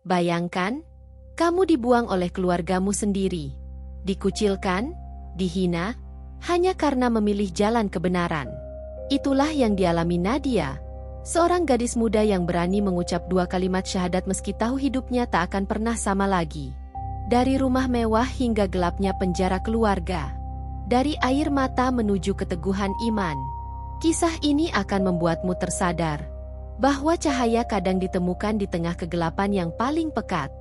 Bayangkan, kamu dibuang oleh keluargamu sendiri, dikucilkan, dihina, hanya karena memilih jalan kebenaran. Itulah yang dialami Nadia, seorang gadis muda yang berani mengucap 2 kalimat syahadat meski tahu hidupnya tak akan pernah sama lagi. Dari rumah mewah hingga gelapnya penjara keluarga. Dari air mata menuju keteguhan iman. Kisah ini akan membuatmu tersadar bahwa cahaya kadang ditemukan di tengah kegelapan yang paling pekat.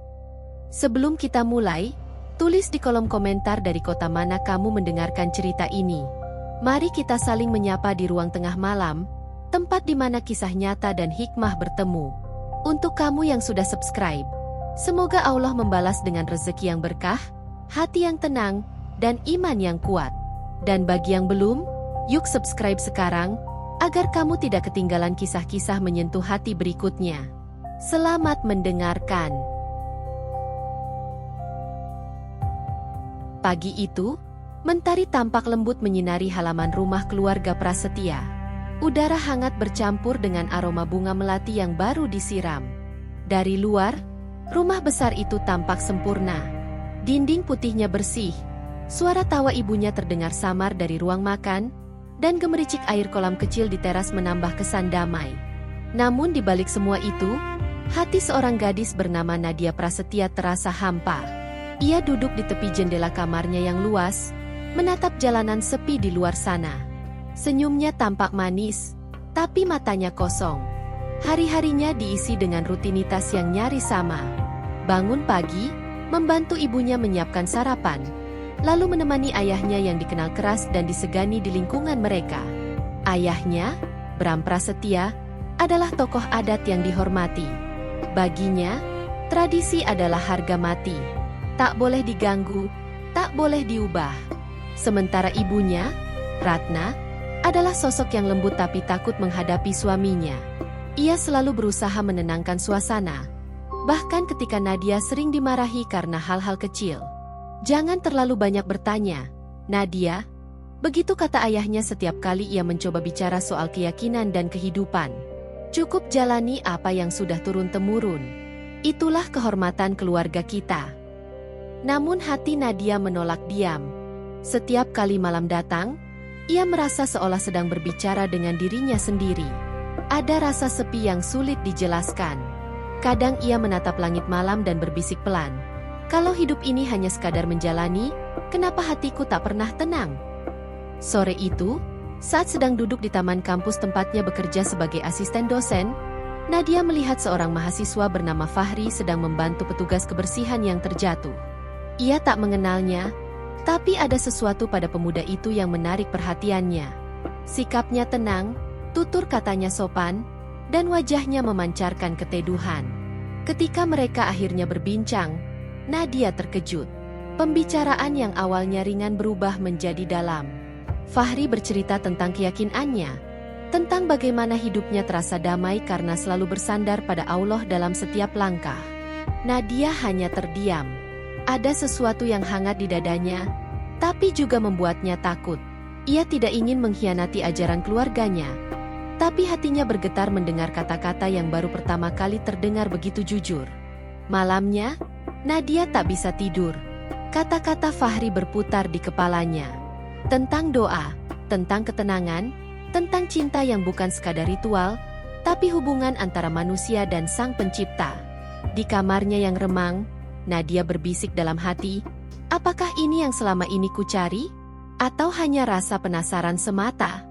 Sebelum kita mulai, tulis di kolom komentar dari kota mana kamu mendengarkan cerita ini. Mari kita saling menyapa di ruang tengah malam, tempat di mana kisah nyata dan hikmah bertemu. Untuk kamu yang sudah subscribe, semoga Allah membalas dengan rezeki yang berkah, hati yang tenang, dan iman yang kuat. Dan bagi yang belum, yuk subscribe sekarang, agar kamu tidak ketinggalan kisah-kisah menyentuh hati berikutnya. Selamat mendengarkan. Pagi itu, mentari tampak lembut menyinari halaman rumah keluarga Prasetya. Udara hangat bercampur dengan aroma bunga melati yang baru disiram. Dari luar, rumah besar itu tampak sempurna. Dinding putihnya bersih, suara tawa ibunya terdengar samar dari ruang makan, dan gemericik air kolam kecil di teras menambah kesan damai. Namun di balik semua itu, hati seorang gadis bernama Nadia Prasetya terasa hampa. Ia duduk di tepi jendela kamarnya yang luas, menatap jalanan sepi di luar sana. Senyumnya tampak manis, tapi matanya kosong. Hari-harinya diisi dengan rutinitas yang nyaris sama. Bangun pagi, membantu ibunya menyiapkan sarapan, lalu menemani ayahnya yang dikenal keras dan disegani di lingkungan mereka. Ayahnya, Bram Prasetya, adalah tokoh adat yang dihormati. Baginya, tradisi adalah harga mati. Tak boleh diganggu, tak boleh diubah. Sementara ibunya, Ratna, adalah sosok yang lembut tapi takut menghadapi suaminya. Ia selalu berusaha menenangkan suasana, bahkan ketika Nadia sering dimarahi karena hal-hal kecil. Jangan terlalu banyak bertanya, Nadia. Begitu kata ayahnya setiap kali ia mencoba bicara soal keyakinan dan kehidupan. Cukup jalani apa yang sudah turun-temurun. Itulah kehormatan keluarga kita. Namun hati Nadia menolak diam. Setiap kali malam datang, ia merasa seolah sedang berbicara dengan dirinya sendiri. Ada rasa sepi yang sulit dijelaskan. Kadang ia menatap langit malam dan berbisik pelan. Kalau hidup ini hanya sekadar menjalani, kenapa hatiku tak pernah tenang? Sore itu, saat sedang duduk di taman kampus tempatnya bekerja sebagai asisten dosen, Nadia melihat seorang mahasiswa bernama Fahri sedang membantu petugas kebersihan yang terjatuh. Ia tak mengenalnya, tapi ada sesuatu pada pemuda itu yang menarik perhatiannya. Sikapnya tenang, tutur katanya sopan, dan wajahnya memancarkan keteduhan. Ketika mereka akhirnya berbincang, Nadia terkejut. Pembicaraan yang awalnya ringan berubah menjadi dalam. Fahri bercerita tentang keyakinannya, tentang bagaimana hidupnya terasa damai karena selalu bersandar pada Allah dalam setiap langkah. Nadia hanya terdiam. Ada sesuatu yang hangat di dadanya, tapi juga membuatnya takut. Ia tidak ingin mengkhianati ajaran keluarganya, tapi hatinya bergetar mendengar kata-kata yang baru pertama kali terdengar begitu jujur. Malamnya, Nadia tak bisa tidur. Kata-kata Fahri berputar di kepalanya. Tentang doa, tentang ketenangan, tentang cinta yang bukan sekadar ritual, tapi hubungan antara manusia dan Sang Pencipta. Di kamarnya yang remang, Nadia berbisik dalam hati, apakah ini yang selama ini kucari? Atau hanya rasa penasaran semata?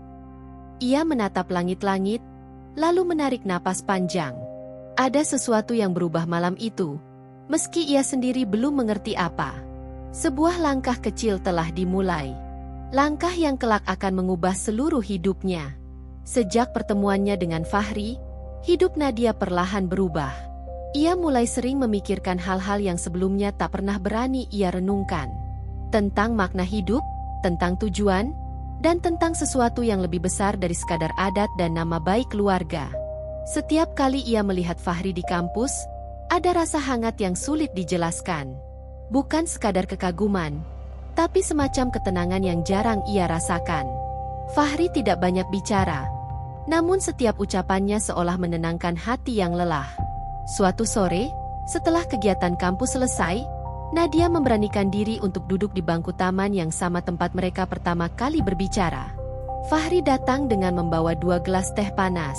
Ia menatap langit-langit, lalu menarik napas panjang. Ada sesuatu yang berubah malam itu, meski ia sendiri belum mengerti apa. Sebuah langkah kecil telah dimulai. Langkah yang kelak akan mengubah seluruh hidupnya. Sejak pertemuannya dengan Fahri, hidup Nadia perlahan berubah. Ia mulai sering memikirkan hal-hal yang sebelumnya tak pernah berani ia renungkan. Tentang makna hidup, tentang tujuan, dan tentang sesuatu yang lebih besar dari sekadar adat dan nama baik keluarga. Setiap kali ia melihat Fahri di kampus, ada rasa hangat yang sulit dijelaskan. Bukan sekadar kekaguman, tapi semacam ketenangan yang jarang ia rasakan. Fahri tidak banyak bicara, namun setiap ucapannya seolah menenangkan hati yang lelah. Suatu sore, Setelah kegiatan kampus selesai, Nadia memberanikan diri untuk duduk di bangku taman yang sama tempat mereka pertama kali berbicara. Fahri datang dengan membawa 2 gelas teh panas.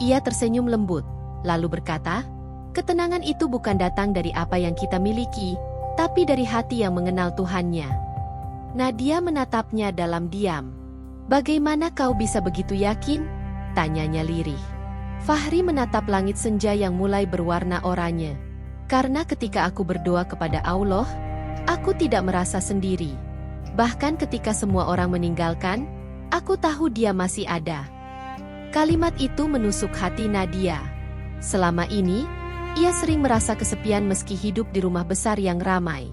Ia tersenyum lembut, lalu berkata, "Ketenangan itu bukan datang dari apa yang kita miliki, tapi dari hati yang mengenal Tuhannya." Nadia menatapnya dalam diam. "Bagaimana kau bisa begitu yakin?" tanyanya lirih. Fahri menatap langit senja yang mulai berwarna oranye. "Karena ketika aku berdoa kepada Allah, aku tidak merasa sendiri. Bahkan ketika semua orang meninggalkan, aku tahu Dia masih ada." Kalimat itu menusuk hati Nadia. Selama ini, ia sering merasa kesepian meski hidup di rumah besar yang ramai.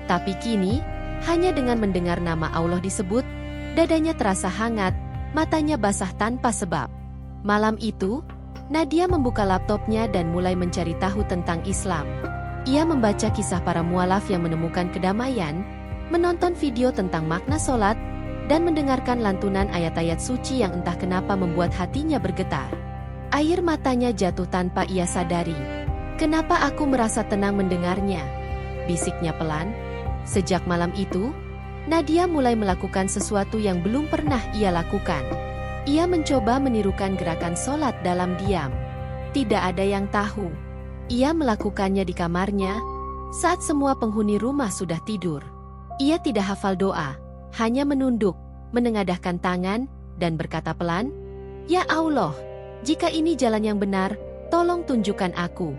Tapi kini, hanya dengan mendengar nama Allah disebut, dadanya terasa hangat, matanya basah tanpa sebab. Malam itu, Nadia membuka laptopnya dan mulai mencari tahu tentang Islam. Ia membaca kisah para mualaf yang menemukan kedamaian, menonton video tentang makna sholat, dan mendengarkan lantunan ayat-ayat suci yang entah kenapa membuat hatinya bergetar. Air matanya jatuh tanpa ia sadari. "Kenapa aku merasa tenang mendengarnya?" bisiknya pelan. Sejak malam itu, Nadia mulai melakukan sesuatu yang belum pernah ia lakukan. Ia mencoba menirukan gerakan sholat dalam diam. Tidak ada yang tahu. Ia melakukannya di kamarnya, saat semua penghuni rumah sudah tidur. Ia tidak hafal doa, hanya menunduk, menengadahkan tangan, dan berkata pelan, "Ya Allah, jika ini jalan yang benar, tolong tunjukkan aku."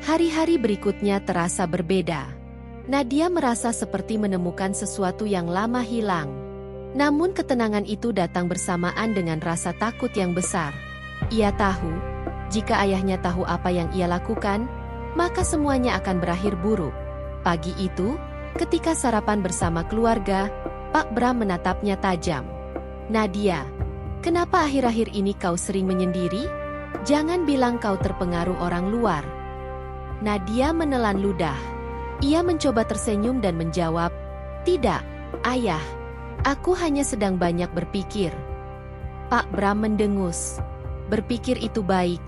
Hari-hari berikutnya terasa berbeda. Nadia merasa seperti menemukan sesuatu yang lama hilang. Namun ketenangan itu datang bersamaan dengan rasa takut yang besar. Ia tahu, jika ayahnya tahu apa yang ia lakukan, maka semuanya akan berakhir buruk. Pagi itu, ketika sarapan bersama keluarga, Pak Bram menatapnya tajam. "Nadia, kenapa akhir-akhir ini kau sering menyendiri? Jangan bilang kau terpengaruh orang luar." Nadia menelan ludah. Ia mencoba tersenyum dan menjawab, "Tidak, Ayah. Aku hanya sedang banyak berpikir." Pak Bram mendengus. "Berpikir itu baik,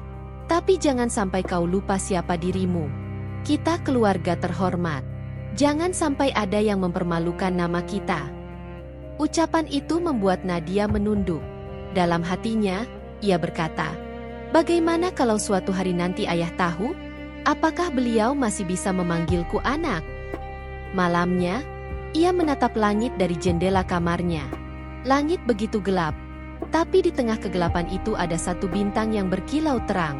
tapi jangan sampai kau lupa siapa dirimu. Kita keluarga terhormat. Jangan sampai ada yang mempermalukan nama kita." Ucapan itu membuat Nadia menunduk. Dalam hatinya, ia berkata, "Bagaimana kalau suatu hari nanti ayah tahu? Apakah beliau masih bisa memanggilku anak?" Malamnya, ia menatap langit dari jendela kamarnya. Langit begitu gelap, tapi di tengah kegelapan itu ada satu bintang yang berkilau terang.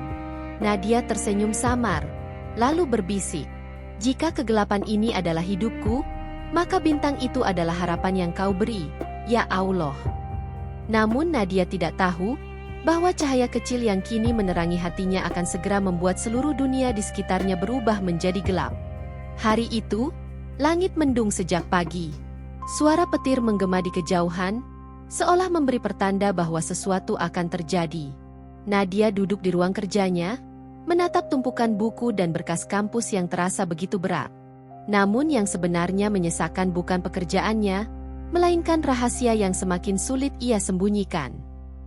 Nadia tersenyum samar, lalu berbisik, "Jika kegelapan ini adalah hidupku, maka bintang itu adalah harapan yang kau beri, ya Allah." Namun Nadia tidak tahu bahwa cahaya kecil yang kini menerangi hatinya akan segera membuat seluruh dunia di sekitarnya berubah menjadi gelap. Hari itu, langit mendung sejak pagi. Suara petir menggema di kejauhan, seolah memberi pertanda bahwa sesuatu akan terjadi. Nadia duduk di ruang kerjanya, menatap tumpukan buku dan berkas kampus yang terasa begitu berat. Namun yang sebenarnya menyesakan bukan pekerjaannya, melainkan rahasia yang semakin sulit ia sembunyikan.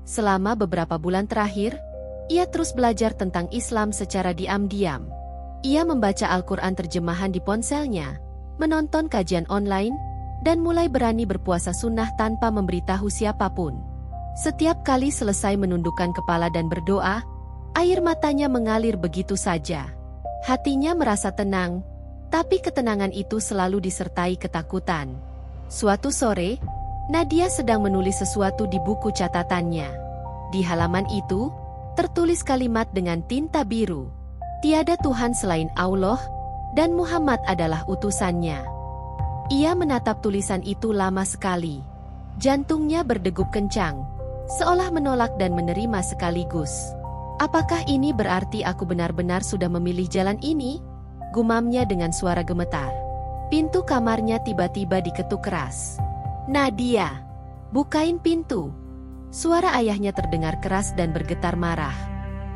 Selama beberapa bulan terakhir, ia terus belajar tentang Islam secara diam-diam. Ia membaca Al-Quran terjemahan di ponselnya, menonton kajian online, dan mulai berani berpuasa sunnah tanpa memberitahu siapapun. Setiap kali selesai menundukkan kepala dan berdoa, air matanya mengalir begitu saja. Hatinya merasa tenang, tapi ketenangan itu selalu disertai ketakutan. Suatu sore, Nadia sedang menulis sesuatu di buku catatannya. Di halaman itu, tertulis kalimat dengan tinta biru. "Tiada Tuhan selain Allah, dan Muhammad adalah utusannya." Ia menatap tulisan itu lama sekali. Jantungnya berdegup kencang, seolah menolak dan menerima sekaligus. "Apakah ini berarti aku benar-benar sudah memilih jalan ini?" gumamnya dengan suara gemetar. Pintu kamarnya tiba-tiba diketuk keras. "Nadia, bukain pintu." Suara ayahnya terdengar keras dan bergetar marah.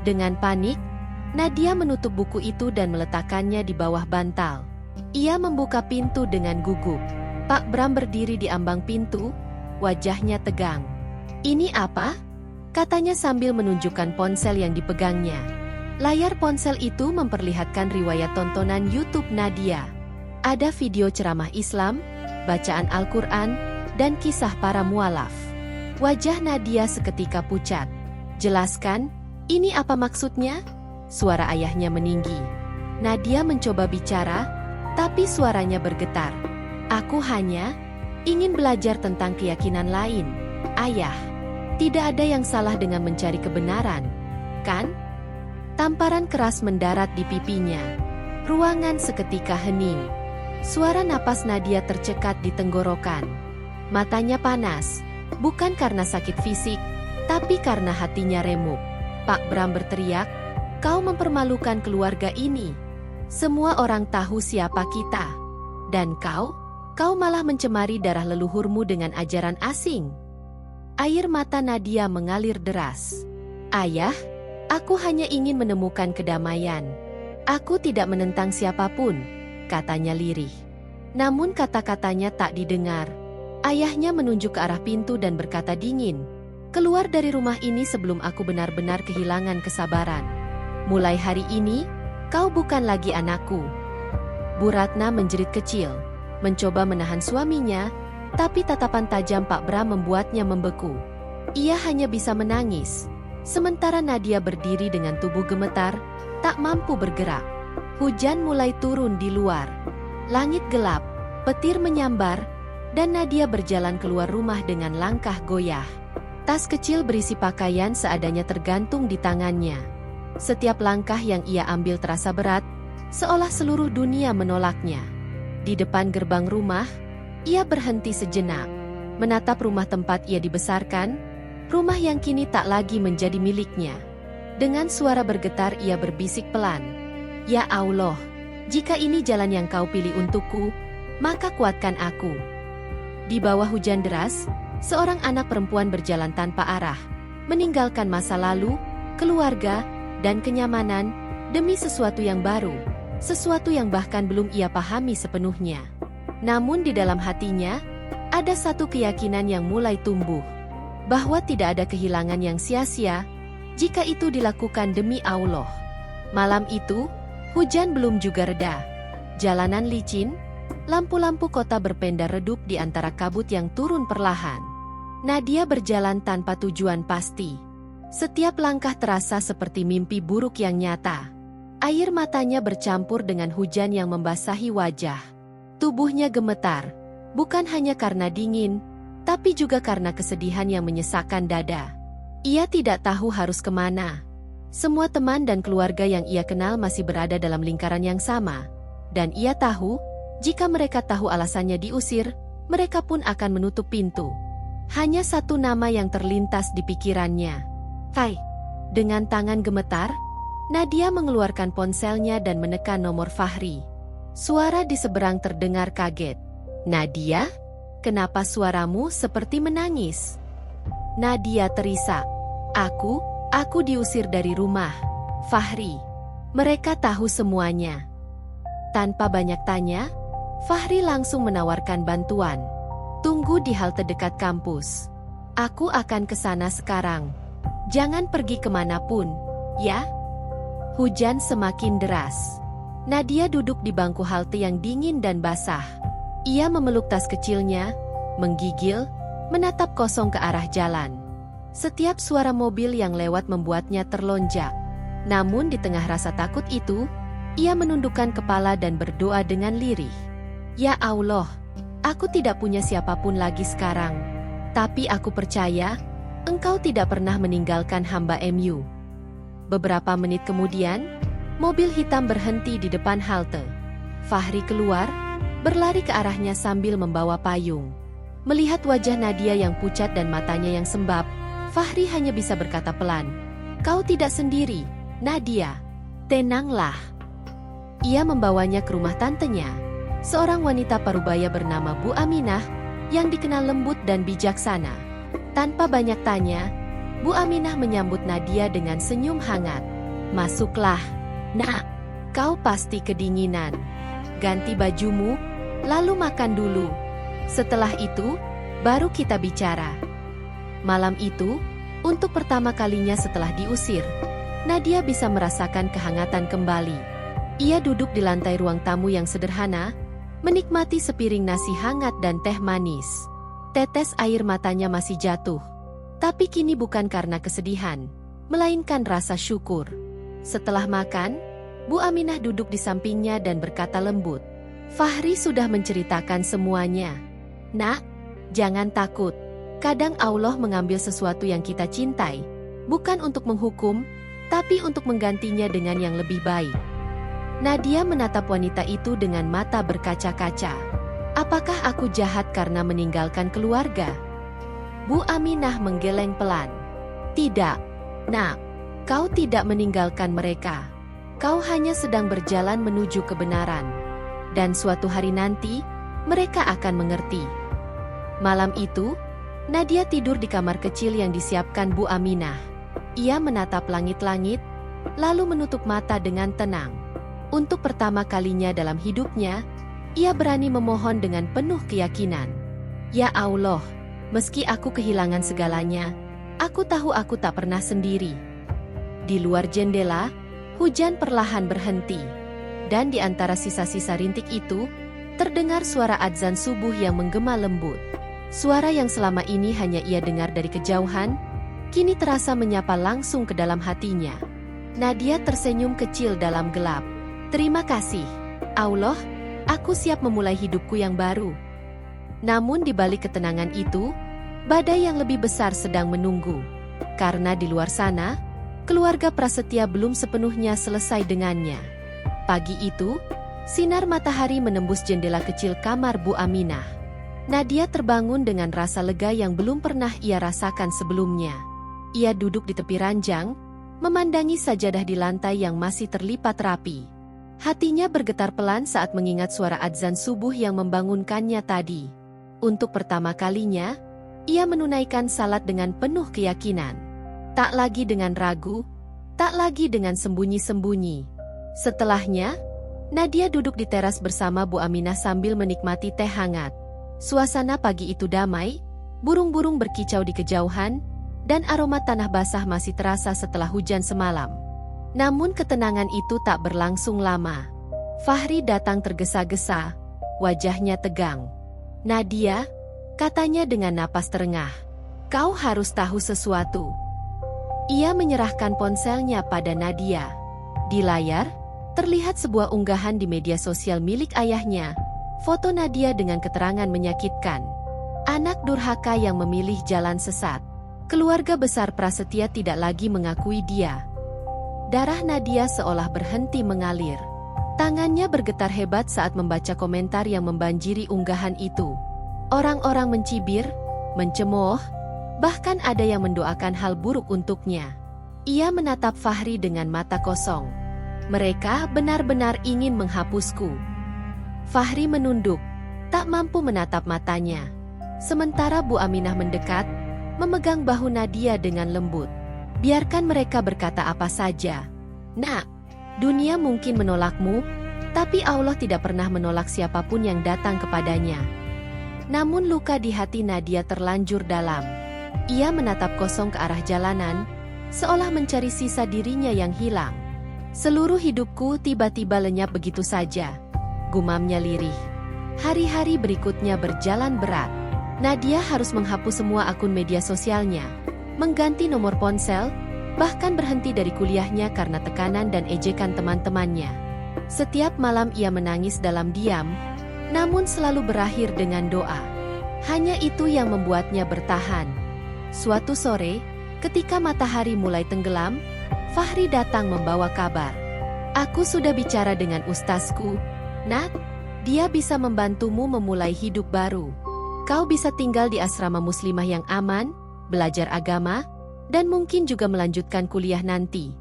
Dengan panik, Nadia menutup buku itu dan meletakkannya di bawah bantal. Ia membuka pintu dengan gugup. Pak Bram berdiri di ambang pintu, wajahnya tegang. "Ini apa?" katanya sambil menunjukkan ponsel yang dipegangnya. Layar ponsel itu memperlihatkan riwayat tontonan YouTube Nadia. Ada video ceramah Islam, bacaan Al-Quran, dan kisah para mualaf. Wajah Nadia seketika pucat. "Jelaskan, ini apa maksudnya?" Suara ayahnya meninggi. Nadia mencoba bicara, tapi suaranya bergetar. "Aku hanya ingin belajar tentang keyakinan lain, Ayah. Tidak ada yang salah dengan mencari kebenaran, kan?" Tamparan keras mendarat di pipinya. Ruangan seketika hening. Suara napas Nadia tercekat di tenggorokan. Matanya panas, bukan karena sakit fisik, tapi karena hatinya remuk. Pak Bram berteriak, "Kau mempermalukan keluarga ini. Semua orang tahu siapa kita. Dan kau malah mencemari darah leluhurmu dengan ajaran asing." Air mata Nadia mengalir deras. "Ayah, aku hanya ingin menemukan kedamaian. Aku tidak menentang siapapun," katanya lirih. Namun kata-katanya tak didengar. Ayahnya menunjuk ke arah pintu dan berkata dingin, "Keluar dari rumah ini sebelum aku benar-benar kehilangan kesabaran. Mulai hari ini, kau bukan lagi anakku." Bu Ratna menjerit kecil, mencoba menahan suaminya, tapi tatapan tajam Pak Bram membuatnya membeku. Ia hanya bisa menangis. Sementara Nadia berdiri dengan tubuh gemetar, tak mampu bergerak. Hujan mulai turun di luar. Langit gelap, petir menyambar, dan Nadia berjalan keluar rumah dengan langkah goyah. Tas kecil berisi pakaian seadanya tergantung di tangannya. Setiap langkah yang ia ambil terasa berat, seolah seluruh dunia menolaknya. Di depan gerbang rumah, ia berhenti sejenak, menatap rumah tempat ia dibesarkan, rumah yang kini tak lagi menjadi miliknya. Dengan suara bergetar ia berbisik pelan, "Ya Allah, jika ini jalan yang kau pilih untukku, maka kuatkan aku." Di bawah hujan deras, seorang anak perempuan berjalan tanpa arah, meninggalkan masa lalu, keluarga, dan kenyamanan, demi sesuatu yang baru, sesuatu yang bahkan belum ia pahami sepenuhnya. Namun di dalam hatinya, ada satu keyakinan yang mulai tumbuh, bahwa tidak ada kehilangan yang sia-sia, jika itu dilakukan demi Allah. Malam itu, hujan belum juga reda. Jalanan licin, lampu-lampu kota berpendar redup di antara kabut yang turun perlahan. Nadia berjalan tanpa tujuan pasti. Setiap langkah terasa seperti mimpi buruk yang nyata. Air matanya bercampur dengan hujan yang membasahi wajah. Tubuhnya gemetar, bukan hanya karena dingin, tapi juga karena kesedihan yang menyesakkan dada. Ia tidak tahu harus kemana. Semua teman dan keluarga yang ia kenal masih berada dalam lingkaran yang sama. Dan ia tahu, jika mereka tahu alasannya diusir, mereka pun akan menutup pintu. Hanya satu nama yang terlintas di pikirannya. "Hai." Dengan tangan gemetar, Nadia mengeluarkan ponselnya dan menekan nomor Fahri. Suara di seberang terdengar kaget. "Nadia, kenapa suaramu seperti menangis?" Nadia terisak. Aku diusir dari rumah, Fahri. Mereka tahu semuanya." Tanpa banyak tanya, Fahri langsung menawarkan bantuan. "Tunggu di halte dekat kampus. Aku akan ke sana sekarang. Jangan pergi kemanapun, ya?" Hujan semakin deras. Nadia duduk di bangku halte yang dingin dan basah. Ia memeluk tas kecilnya, menggigil, menatap kosong ke arah jalan. Setiap suara mobil yang lewat membuatnya terlonjak. Namun di tengah rasa takut itu, ia menundukkan kepala dan berdoa dengan lirih. "Ya Allah, aku tidak punya siapapun lagi sekarang. Tapi aku percaya, Engkau tidak pernah meninggalkan hamba MU." Beberapa menit kemudian, mobil hitam berhenti di depan halte. Fahri keluar, berlari ke arahnya sambil membawa payung. Melihat wajah Nadia yang pucat dan matanya yang sembab, Fahri hanya bisa berkata pelan, "Kau tidak sendiri, Nadia. Tenanglah." Ia membawanya ke rumah tantenya, seorang wanita parubaya bernama Bu Aminah, yang dikenal lembut dan bijaksana. Tanpa banyak tanya, Bu Aminah menyambut Nadia dengan senyum hangat. "Masuklah, Nak. Kau pasti kedinginan. Ganti bajumu, lalu makan dulu. Setelah itu, baru kita bicara." Malam itu, untuk pertama kalinya setelah diusir, Nadia bisa merasakan kehangatan kembali. Ia duduk di lantai ruang tamu yang sederhana, menikmati sepiring nasi hangat dan teh manis. Tetes air matanya masih jatuh. Tapi kini bukan karena kesedihan, melainkan rasa syukur. Setelah makan, Bu Aminah duduk di sampingnya dan berkata lembut, "Fahri sudah menceritakan semuanya. Nak, jangan takut. Kadang Allah mengambil sesuatu yang kita cintai, bukan untuk menghukum, tapi untuk menggantinya dengan yang lebih baik." Nadia menatap wanita itu dengan mata berkaca-kaca. "Apakah aku jahat karena meninggalkan keluarga?" Bu Aminah menggeleng pelan. "Tidak, Nak. Kau tidak meninggalkan mereka. Kau hanya sedang berjalan menuju kebenaran. Dan suatu hari nanti, mereka akan mengerti." Malam itu, Nadia tidur di kamar kecil yang disiapkan Bu Aminah. Ia menatap langit-langit, lalu menutup mata dengan tenang. Untuk pertama kalinya dalam hidupnya, ia berani memohon dengan penuh keyakinan. "Ya Allah, meski aku kehilangan segalanya, aku tahu aku tak pernah sendiri." Di luar jendela, hujan perlahan berhenti. Dan di antara sisa-sisa rintik itu, terdengar suara adzan subuh yang menggema lembut. Suara yang selama ini hanya ia dengar dari kejauhan, kini terasa menyapa langsung ke dalam hatinya. Nadia tersenyum kecil dalam gelap. "Terima kasih, Allah, aku siap memulai hidupku yang baru." Namun di balik ketenangan itu, badai yang lebih besar sedang menunggu. Karena di luar sana, keluarga Prasetya belum sepenuhnya selesai dengannya. Pagi itu, sinar matahari menembus jendela kecil kamar Bu Aminah. Nadia terbangun dengan rasa lega yang belum pernah ia rasakan sebelumnya. Ia duduk di tepi ranjang, memandangi sajadah di lantai yang masih terlipat rapi. Hatinya bergetar pelan saat mengingat suara adzan subuh yang membangunkannya tadi. Untuk pertama kalinya, ia menunaikan salat dengan penuh keyakinan. Tak lagi dengan ragu, tak lagi dengan sembunyi-sembunyi. Setelahnya, Nadia duduk di teras bersama Bu Aminah sambil menikmati teh hangat. Suasana pagi itu damai, burung-burung berkicau di kejauhan, dan aroma tanah basah masih terasa setelah hujan semalam. Namun ketenangan itu tak berlangsung lama. Fahri datang tergesa-gesa, wajahnya tegang. "Nadia," katanya dengan napas terengah, "kau harus tahu sesuatu." Ia menyerahkan ponselnya pada Nadia. Di layar, terlihat sebuah unggahan di media sosial milik ayahnya. Foto Nadia dengan keterangan menyakitkan. Anak durhaka yang memilih jalan sesat. Keluarga besar Prasetya tidak lagi mengakui dia. Darah Nadia seolah berhenti mengalir. Tangannya bergetar hebat saat membaca komentar yang membanjiri unggahan itu. Orang-orang mencibir, mencemooh, bahkan ada yang mendoakan hal buruk untuknya. Ia menatap Fahri dengan mata kosong. "Mereka benar-benar ingin menghapusku." Fahri menunduk, tak mampu menatap matanya. Sementara Bu Aminah mendekat, memegang bahu Nadia dengan lembut. "Biarkan mereka berkata apa saja. Nak, dunia mungkin menolakmu, tapi Allah tidak pernah menolak siapapun yang datang kepadanya." Namun luka di hati Nadia terlanjur dalam. Ia menatap kosong ke arah jalanan, seolah mencari sisa dirinya yang hilang. "Seluruh hidupku tiba-tiba lenyap begitu saja," gumamnya lirih. Hari-hari berikutnya berjalan berat. Nadia harus menghapus semua akun media sosialnya, mengganti nomor ponsel, bahkan berhenti dari kuliahnya karena tekanan dan ejekan teman-temannya. Setiap malam ia menangis dalam diam, namun selalu berakhir dengan doa. Hanya itu yang membuatnya bertahan. Suatu sore, ketika matahari mulai tenggelam, Fahri datang membawa kabar. "Aku sudah bicara dengan ustazku, Nak. Dia bisa membantumu memulai hidup baru. Kau bisa tinggal di asrama muslimah yang aman, belajar agama, dan mungkin juga melanjutkan kuliah nanti."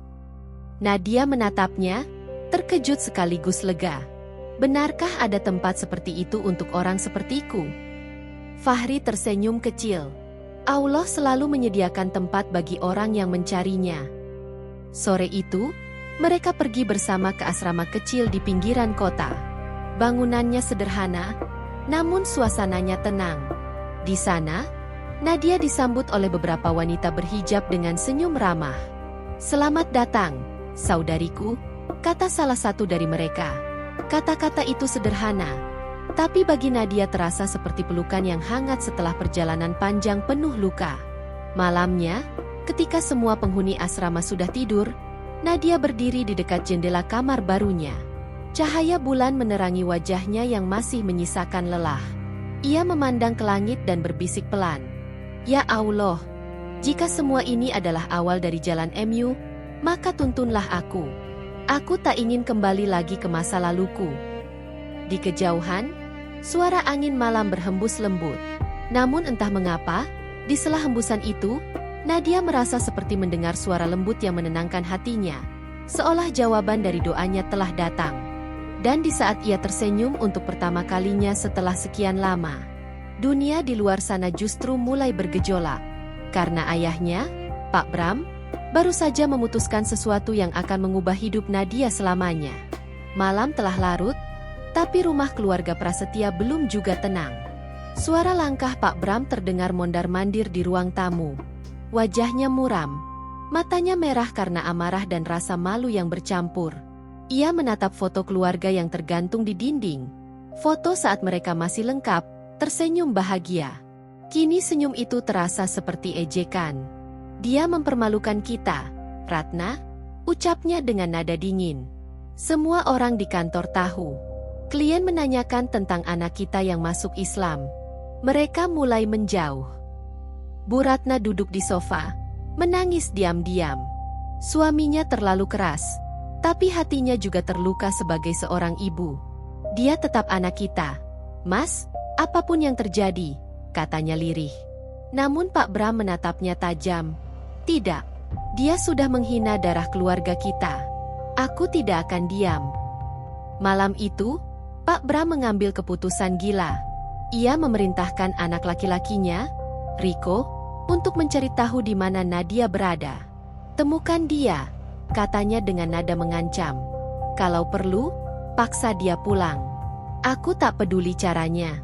Nadia menatapnya, terkejut sekaligus lega. "Benarkah ada tempat seperti itu untuk orang sepertiku?" Fahri tersenyum kecil. "Allah selalu menyediakan tempat bagi orang yang mencarinya." Sore itu, mereka pergi bersama ke asrama kecil di pinggiran kota. Bangunannya sederhana, namun suasananya tenang. Di sana, Nadia disambut oleh beberapa wanita berhijab dengan senyum ramah. "Selamat datang, saudariku," kata salah satu dari mereka. Kata-kata itu sederhana, tapi bagi Nadia terasa seperti pelukan yang hangat setelah perjalanan panjang penuh luka. Malamnya, ketika semua penghuni asrama sudah tidur, Nadia berdiri di dekat jendela kamar barunya. Cahaya bulan menerangi wajahnya yang masih menyisakan lelah. Ia memandang ke langit dan berbisik pelan, "Ya Allah, jika semua ini adalah awal dari jalan MU, maka tuntunlah aku. Aku tak ingin kembali lagi ke masa laluku." Di kejauhan, suara angin malam berhembus lembut. Namun entah mengapa, di sela hembusan itu, Nadia merasa seperti mendengar suara lembut yang menenangkan hatinya, seolah jawaban dari doanya telah datang. Dan di saat ia tersenyum untuk pertama kalinya setelah sekian lama, dunia di luar sana justru mulai bergejolak. Karena ayahnya, Pak Bram, baru saja memutuskan sesuatu yang akan mengubah hidup Nadia selamanya. Malam telah larut, tapi rumah keluarga Prasetya belum juga tenang. Suara langkah Pak Bram terdengar mondar-mandir di ruang tamu. Wajahnya muram, matanya merah karena amarah dan rasa malu yang bercampur. Ia menatap foto keluarga yang tergantung di dinding. Foto saat mereka masih lengkap, tersenyum bahagia. Kini senyum itu terasa seperti ejekan. "Dia mempermalukan kita, Ratna," ucapnya dengan nada dingin. "Semua orang di kantor tahu. Klien menanyakan tentang anak kita yang masuk Islam." Mereka mulai menjauh. Bu Ratna duduk di sofa, menangis diam-diam. Suaminya terlalu keras, tapi hatinya juga terluka sebagai seorang ibu. "Dia tetap anak kita, Mas, apapun yang terjadi," katanya lirih. Namun Pak Bram menatapnya tajam. "Tidak, dia sudah menghina darah keluarga kita. Aku tidak akan diam." Malam itu, Pak Bram mengambil keputusan gila. Ia memerintahkan anak laki-lakinya, Riko, untuk mencari tahu di mana Nadia berada. "Temukan dia," katanya dengan nada mengancam. "Kalau perlu, paksa dia pulang. Aku tak peduli caranya."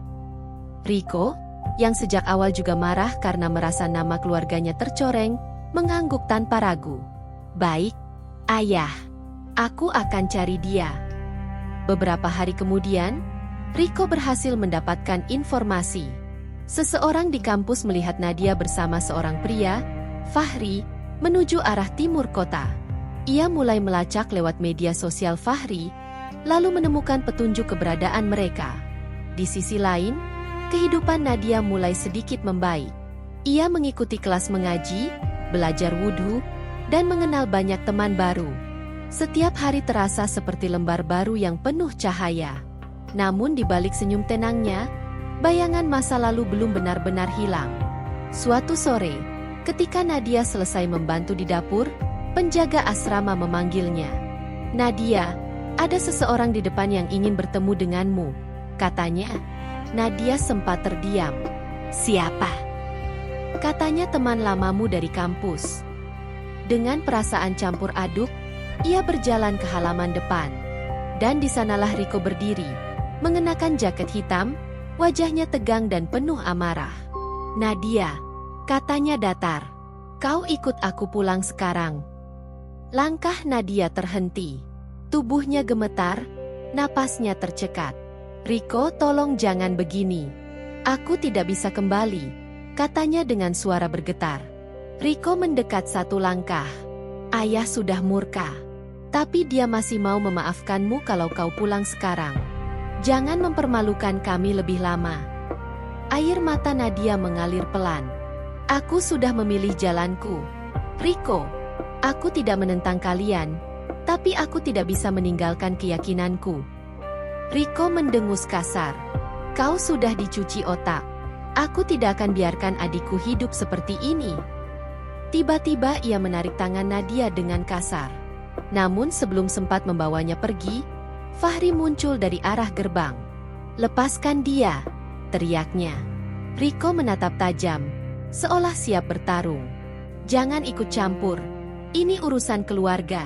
Riko, yang sejak awal juga marah karena merasa nama keluarganya tercoreng, mengangguk tanpa ragu. "Baik, Ayah. Aku akan cari dia." Beberapa hari kemudian, Riko berhasil mendapatkan informasi. Seseorang di kampus melihat Nadia bersama seorang pria, Fahri, menuju arah timur kota. Ia mulai melacak lewat media sosial Fahri, lalu menemukan petunjuk keberadaan mereka. Di sisi lain, kehidupan Nadia mulai sedikit membaik. Ia mengikuti kelas mengaji, belajar wudhu, dan mengenal banyak teman baru. Setiap hari terasa seperti lembar baru yang penuh cahaya. Namun di balik senyum tenangnya, bayangan masa lalu belum benar-benar hilang. Suatu sore, ketika Nadia selesai membantu di dapur, penjaga asrama memanggilnya. "Nadia, ada seseorang di depan yang ingin bertemu denganmu," katanya. Nadia sempat terdiam. "Siapa?" Katanya, "Teman lamamu dari kampus." Dengan perasaan campur aduk, ia berjalan ke halaman depan. Dan di sanalah Riko berdiri, mengenakan jaket hitam, wajahnya tegang dan penuh amarah. "Nadia," katanya datar, "kau ikut aku pulang sekarang." Langkah Nadia terhenti. Tubuhnya gemetar, napasnya tercekat. "Riko, tolong jangan begini. Aku tidak bisa kembali," katanya dengan suara bergetar. Riko mendekat satu langkah. "Ayah sudah murka, tapi dia masih mau memaafkanmu kalau kau pulang sekarang. Jangan mempermalukan kami lebih lama." Air mata Nadia mengalir pelan. "Aku sudah memilih jalanku, Riko. Aku tidak menentang kalian, tapi aku tidak bisa meninggalkan keyakinanku." Riko mendengus kasar. "Kau sudah dicuci otak. Aku tidak akan biarkan adikku hidup seperti ini." Tiba-tiba ia menarik tangan Nadia dengan kasar. Namun sebelum sempat membawanya pergi, Fahri muncul dari arah gerbang. "Lepaskan dia," teriaknya. Riko menatap tajam, seolah siap bertarung. "Jangan ikut campur. Ini urusan keluarga."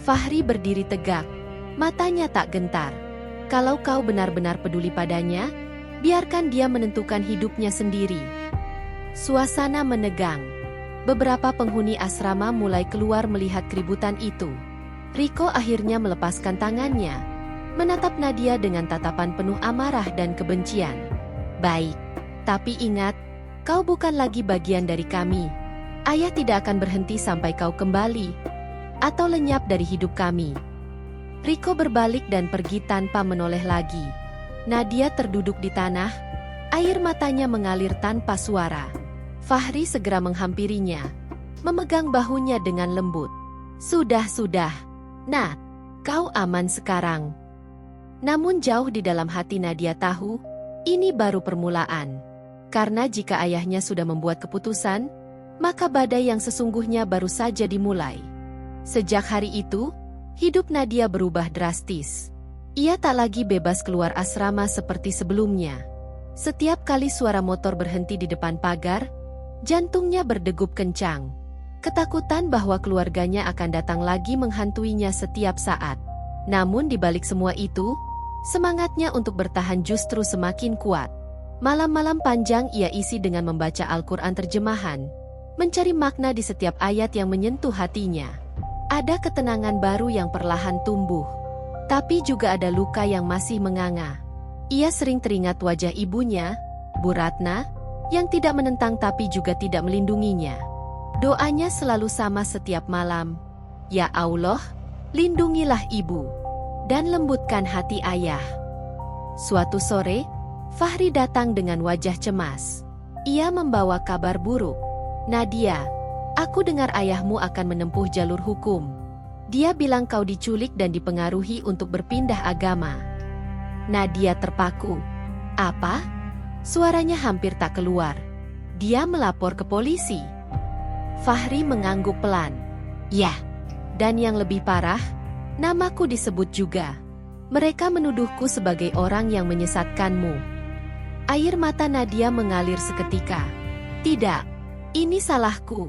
Fahri berdiri tegak, matanya tak gentar. "Kalau kau benar-benar peduli padanya, biarkan dia menentukan hidupnya sendiri." Suasana menegang. beberapa penghuni asrama mulai keluar melihat keributan itu. Riko akhirnya melepaskan tangannya, menatap Nadia dengan tatapan penuh amarah dan kebencian. Baik, tapi ingat, kau bukan lagi bagian dari kami. Ayah tidak akan berhenti sampai kau kembali, atau lenyap dari hidup kami. Riko berbalik dan pergi tanpa menoleh lagi. Nadia terduduk di tanah, air matanya mengalir tanpa suara. Fahri segera menghampirinya, memegang bahunya dengan lembut. Sudah, Nat, kau aman sekarang. Namun jauh di dalam hati Nadia tahu, ini baru permulaan. Karena jika ayahnya sudah membuat keputusan, maka badai yang sesungguhnya baru saja dimulai. Sejak hari itu, hidup Nadia berubah drastis. Ia tak lagi bebas keluar asrama seperti sebelumnya. Setiap kali suara motor berhenti di depan pagar, jantungnya berdegup kencang. Ketakutan bahwa keluarganya akan datang lagi menghantuinya setiap saat. Namun di balik semua itu, semangatnya untuk bertahan justru semakin kuat. Malam-malam panjang ia isi dengan membaca Al-Quran terjemahan, mencari makna di setiap ayat yang menyentuh hatinya. Ada ketenangan baru yang perlahan tumbuh, tapi juga ada luka yang masih menganga. Ia sering teringat wajah ibunya, Bu Ratna, yang tidak menentang tapi juga tidak melindunginya. Doanya selalu sama setiap malam, "Ya Allah, lindungilah ibu, dan lembutkan hati ayah." Suatu sore, Fahri datang dengan wajah cemas. Ia membawa kabar buruk. "Nadia, aku dengar ayahmu akan menempuh jalur hukum. Dia bilang kau diculik dan dipengaruhi untuk berpindah agama." Nadia terpaku. "Apa?" Suaranya hampir tak keluar. "Dia melapor ke polisi." Fahri mengangguk pelan. "Ya, dan yang lebih parah, namaku disebut juga. Mereka menuduhku sebagai orang yang menyesatkanmu." Air mata Nadia mengalir seketika. "Tidak, ini salahku.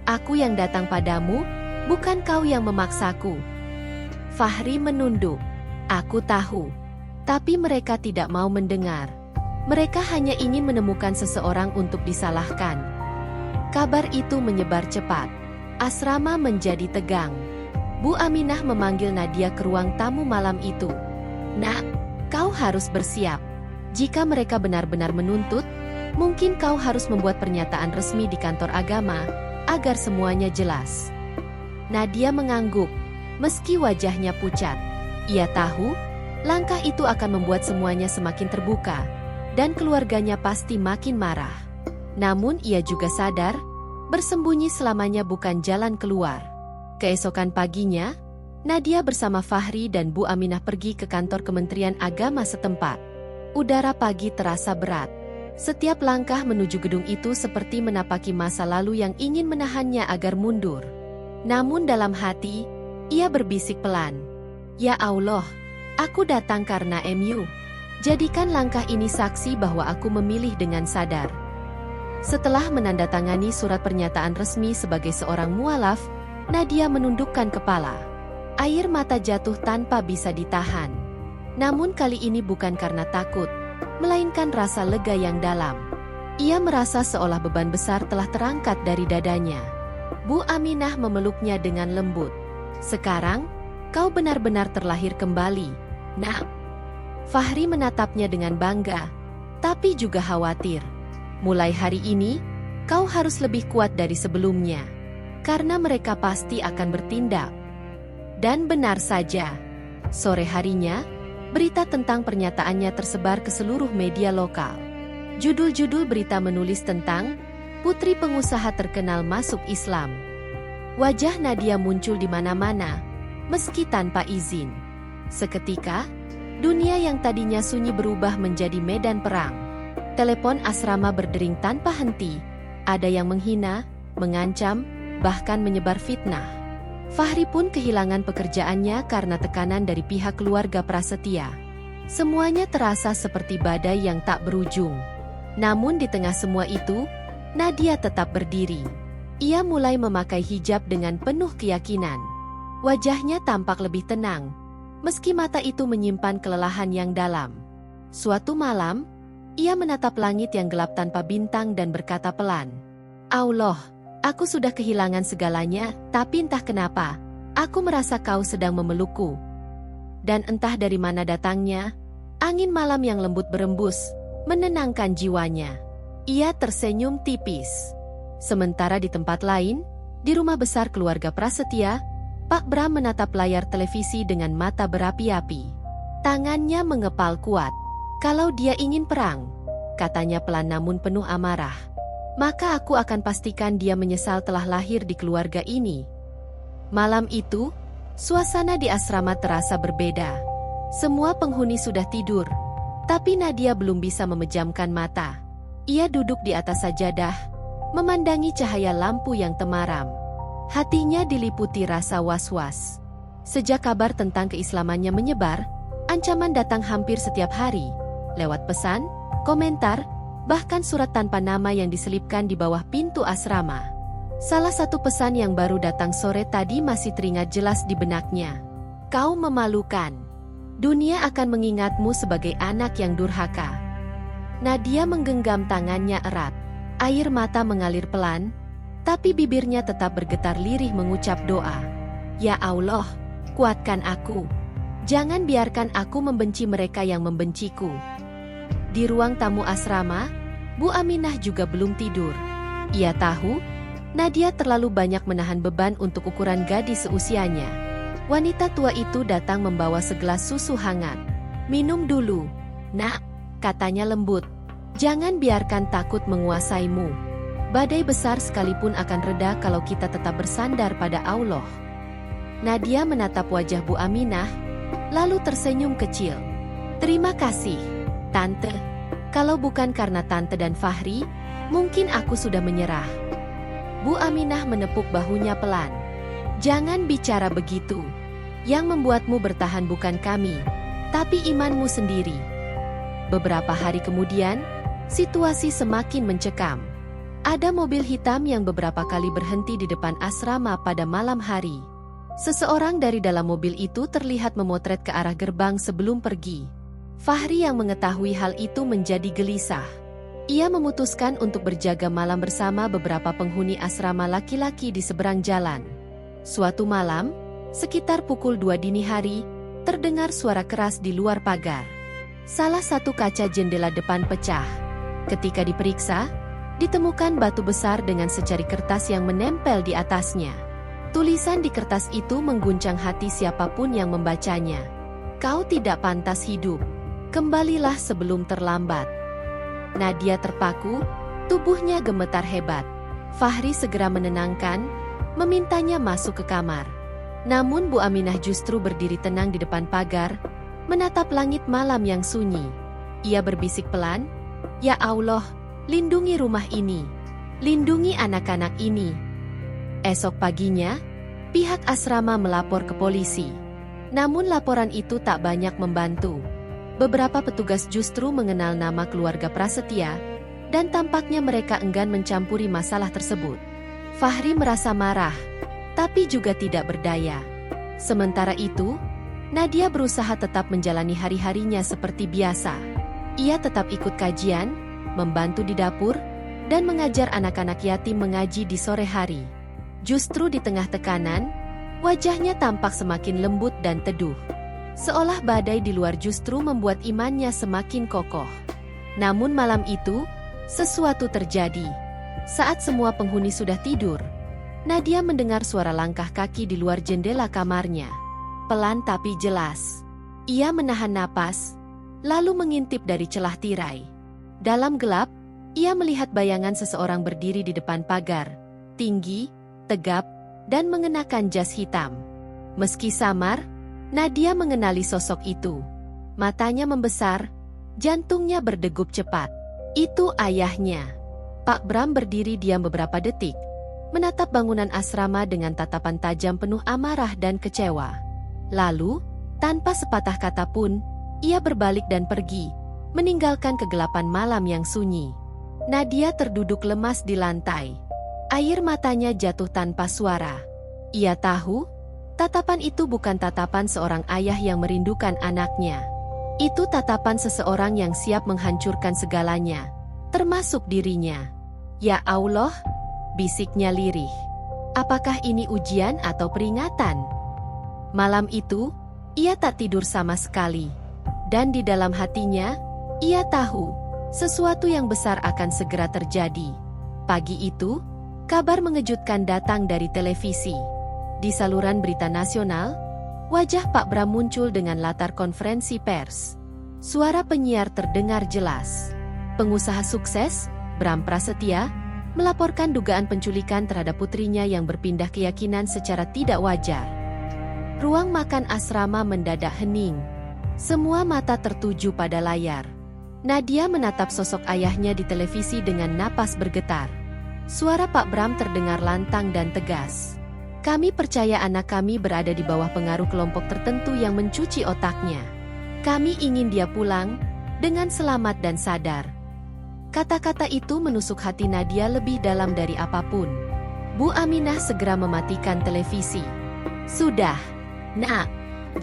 Aku yang datang padamu, bukan kau yang memaksaku." Fahri menunduk. "Aku tahu. Tapi mereka tidak mau mendengar. Mereka hanya ingin menemukan seseorang untuk disalahkan." Kabar itu menyebar cepat. Asrama menjadi tegang. Bu Aminah memanggil Nadia ke ruang tamu malam itu. "Nak, kau harus bersiap. Jika mereka benar-benar menuntut, mungkin kau harus membuat pernyataan resmi di kantor agama, agar semuanya jelas." Nadia mengangguk, meski wajahnya pucat. Ia tahu, langkah itu akan membuat semuanya semakin terbuka, dan keluarganya pasti makin marah. Namun ia juga sadar, bersembunyi selamanya bukan jalan keluar. Keesokan paginya, Nadia bersama Fahri dan Bu Aminah pergi ke kantor Kementerian Agama setempat. Udara pagi terasa berat. Setiap langkah menuju gedung itu seperti menapaki masa lalu yang ingin menahannya agar mundur. Namun dalam hati, ia berbisik pelan. "Ya Allah, aku datang karena MU. Jadikan langkah ini saksi bahwa aku memilih dengan sadar." Setelah menandatangani surat pernyataan resmi sebagai seorang mualaf, Nadia menundukkan kepala. Air mata jatuh tanpa bisa ditahan. Namun kali ini bukan karena takut, melainkan rasa lega yang dalam. Ia merasa seolah beban besar telah terangkat dari dadanya. Bu Aminah memeluknya dengan lembut. "Sekarang, kau benar-benar terlahir kembali, Nak." Fahri menatapnya dengan bangga, tapi juga khawatir. "Mulai hari ini, kau harus lebih kuat dari sebelumnya. Karena mereka pasti akan bertindak." Dan benar saja. Sore harinya, berita tentang pernyataannya tersebar ke seluruh media lokal. Judul-judul berita menulis tentang putri pengusaha terkenal masuk Islam. Wajah Nadia muncul di mana-mana, meski tanpa izin. Seketika, dunia yang tadinya sunyi berubah menjadi medan perang. Telepon asrama berdering tanpa henti. Ada yang menghina, mengancam, bahkan menyebar fitnah. Fahri pun kehilangan pekerjaannya karena tekanan dari pihak keluarga Prasetya. Semuanya terasa seperti badai yang tak berujung. Namun di tengah semua itu, Nadia tetap berdiri. Ia mulai memakai hijab dengan penuh keyakinan. Wajahnya tampak lebih tenang, meski mata itu menyimpan kelelahan yang dalam. Suatu malam, ia menatap langit yang gelap tanpa bintang dan berkata pelan, "Allah, Aku sudah kehilangan segalanya, tapi entah kenapa, aku merasa kau sedang memelukku. Dan entah dari mana datangnya, angin malam yang lembut berembus, menenangkan jiwanya. Ia tersenyum tipis. Sementara di tempat lain, di rumah besar keluarga Prasetya, Pak Bram menatap layar televisi dengan mata berapi-api. Tangannya mengepal kuat. Kalau dia ingin perang, katanya pelan namun penuh amarah, maka aku akan pastikan dia menyesal telah lahir di keluarga ini. Malam itu, suasana di asrama terasa berbeda. Semua penghuni sudah tidur, tapi Nadia belum bisa memejamkan mata. Ia duduk di atas sajadah, memandangi cahaya lampu yang temaram. Hatinya diliputi rasa was-was. Sejak kabar tentang keislamannya menyebar, ancaman datang hampir setiap hari, lewat pesan, komentar, bahkan surat tanpa nama yang diselipkan di bawah pintu asrama. Salah satu pesan yang baru datang sore tadi masih teringat jelas di benaknya. Kau memalukan. Dunia akan mengingatmu sebagai anak yang durhaka. Nadia menggenggam tangannya erat. Air mata mengalir pelan, tapi bibirnya tetap bergetar lirih mengucap doa. Ya Allah, kuatkan aku. Jangan biarkan aku membenci mereka yang membenciku. Di ruang tamu asrama, Bu Aminah juga belum tidur. Ia tahu, Nadia terlalu banyak menahan beban untuk ukuran gadis seusianya. Wanita tua itu datang membawa segelas susu hangat. Minum dulu, nak, katanya lembut. Jangan biarkan takut menguasaimu. Badai besar sekalipun akan reda kalau kita tetap bersandar pada Allah. Nadia menatap wajah Bu Aminah, lalu tersenyum kecil. Terima kasih, Tante. Kalau bukan karena Tante dan Fahri, mungkin aku sudah menyerah. Bu Aminah menepuk bahunya pelan. Jangan bicara begitu. Yang membuatmu bertahan bukan kami, tapi imanmu sendiri. Beberapa hari kemudian, situasi semakin mencekam. Ada mobil hitam yang beberapa kali berhenti di depan asrama pada malam hari. Seseorang dari dalam mobil itu terlihat memotret ke arah gerbang sebelum pergi. Fahri yang mengetahui hal itu menjadi gelisah. Ia memutuskan untuk berjaga malam bersama beberapa penghuni asrama laki-laki di seberang jalan. Suatu malam, sekitar pukul 2 dini hari, terdengar suara keras di luar pagar. Salah satu kaca jendela depan pecah. Ketika diperiksa, ditemukan batu besar dengan secari kertas yang menempel di atasnya. Tulisan di kertas itu mengguncang hati siapapun yang membacanya. Kau tidak pantas hidup. Kembalilah sebelum terlambat. Nadia terpaku, tubuhnya gemetar hebat. Fahri segera menenangkan, memintanya masuk ke kamar. Namun Bu Aminah justru berdiri tenang di depan pagar, menatap langit malam yang sunyi. Ia berbisik pelan, "Ya Allah, lindungi rumah ini. Lindungi anak-anak ini." Esok paginya, pihak asrama melapor ke polisi. Namun laporan itu tak banyak membantu. Beberapa petugas justru mengenal nama keluarga Prasetya, dan tampaknya mereka enggan mencampuri masalah tersebut. Fahri merasa marah, tapi juga tidak berdaya. Sementara itu, Nadia berusaha tetap menjalani hari-harinya seperti biasa. Ia tetap ikut kajian, membantu di dapur, dan mengajar anak-anak yatim mengaji di sore hari. Justru di tengah tekanan, wajahnya tampak semakin lembut dan teduh. Seolah badai di luar justru membuat imannya semakin kokoh. Namun malam itu, sesuatu terjadi. Saat semua penghuni sudah tidur, Nadia mendengar suara langkah kaki di luar jendela kamarnya. Pelan tapi jelas. Ia menahan napas, lalu mengintip dari celah tirai. Dalam gelap, ia melihat bayangan seseorang berdiri di depan pagar, tinggi, tegap, dan mengenakan jas hitam. Meski samar, Nadia mengenali sosok itu. Matanya membesar, jantungnya berdegup cepat. Itu ayahnya. Pak Bram berdiri diam beberapa detik, menatap bangunan asrama dengan tatapan tajam penuh amarah dan kecewa. Lalu, tanpa sepatah kata pun, ia berbalik dan pergi, meninggalkan kegelapan malam yang sunyi. Nadia terduduk lemas di lantai. Air matanya jatuh tanpa suara. Ia tahu, tatapan itu bukan tatapan seorang ayah yang merindukan anaknya. Itu tatapan seseorang yang siap menghancurkan segalanya, termasuk dirinya. Ya Allah, bisiknya lirih. Apakah ini ujian atau peringatan? Malam itu, ia tak tidur sama sekali. Dan di dalam hatinya, ia tahu sesuatu yang besar akan segera terjadi. Pagi itu, kabar mengejutkan datang dari televisi. Di saluran berita nasional, wajah Pak Bram muncul dengan latar konferensi pers. Suara penyiar terdengar jelas. Pengusaha sukses, Bram Prasetya, melaporkan dugaan penculikan terhadap putrinya yang berpindah keyakinan secara tidak wajar. Ruang makan asrama mendadak hening. Semua mata tertuju pada layar. Nadia menatap sosok ayahnya di televisi dengan napas bergetar. Suara Pak Bram terdengar lantang dan tegas. Kami percaya anak kami berada di bawah pengaruh kelompok tertentu yang mencuci otaknya. Kami ingin dia pulang dengan selamat dan sadar. Kata-kata itu menusuk hati Nadia lebih dalam dari apapun. Bu Aminah segera mematikan televisi. Sudah, Nak,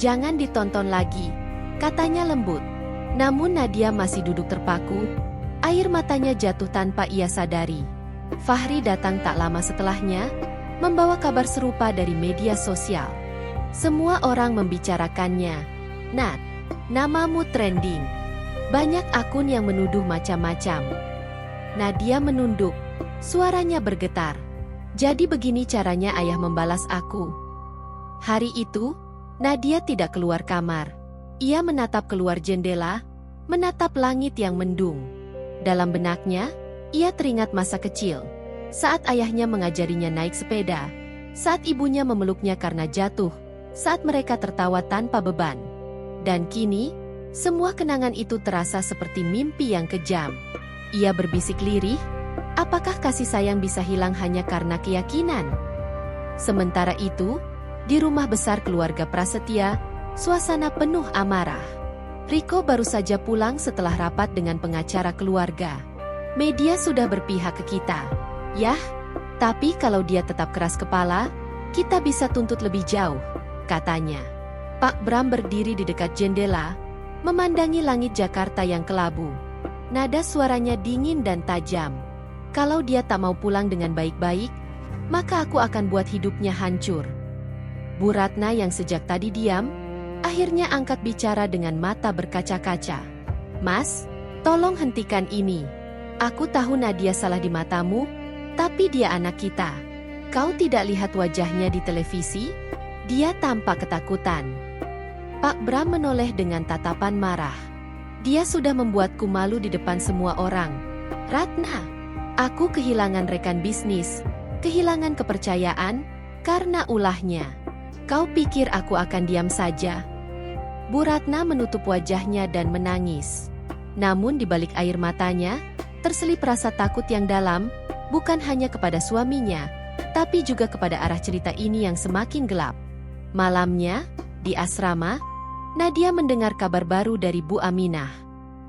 jangan ditonton lagi, katanya lembut. Namun Nadia masih duduk terpaku, air matanya jatuh tanpa ia sadari. Fahri datang tak lama setelahnya, membawa kabar serupa dari media sosial. Semua orang membicarakannya. Nat, namamu trending. Banyak akun yang menuduh macam-macam. Nadia menunduk, suaranya bergetar. Jadi begini caranya ayah membalas aku. Hari itu, Nadia tidak keluar kamar. Ia menatap keluar jendela, menatap langit yang mendung. Dalam benaknya, ia teringat masa kecil. Saat ayahnya mengajarinya naik sepeda, saat ibunya memeluknya karena jatuh, saat mereka tertawa tanpa beban. Dan kini, semua kenangan itu terasa seperti mimpi yang kejam. Ia berbisik lirih, apakah kasih sayang bisa hilang hanya karena keyakinan? Sementara itu, di rumah besar keluarga Prasetya, suasana penuh amarah. Riko baru saja pulang setelah rapat dengan pengacara keluarga. Media sudah berpihak ke kita. Yah, tapi kalau dia tetap keras kepala, kita bisa tuntut lebih jauh, katanya. Pak Bram berdiri di dekat jendela, memandangi langit Jakarta yang kelabu. Nada suaranya dingin dan tajam. Kalau dia tak mau pulang dengan baik-baik, maka aku akan buat hidupnya hancur. Bu Ratna yang sejak tadi diam, akhirnya angkat bicara dengan mata berkaca-kaca. Mas, tolong hentikan ini. Aku tahu Nadia salah di matamu, tapi dia anak kita. Kau tidak lihat wajahnya di televisi? Dia tampak ketakutan. Pak Bram menoleh dengan tatapan marah. Dia sudah membuatku malu di depan semua orang. Ratna, aku kehilangan rekan bisnis, kehilangan kepercayaan, karena ulahnya. Kau pikir aku akan diam saja? Bu Ratna menutup wajahnya dan menangis. Namun di balik air matanya, terselip rasa takut yang dalam, bukan hanya kepada suaminya, tapi juga kepada arah cerita ini yang semakin gelap. Malamnya, di asrama, Nadia mendengar kabar baru dari Bu Aminah.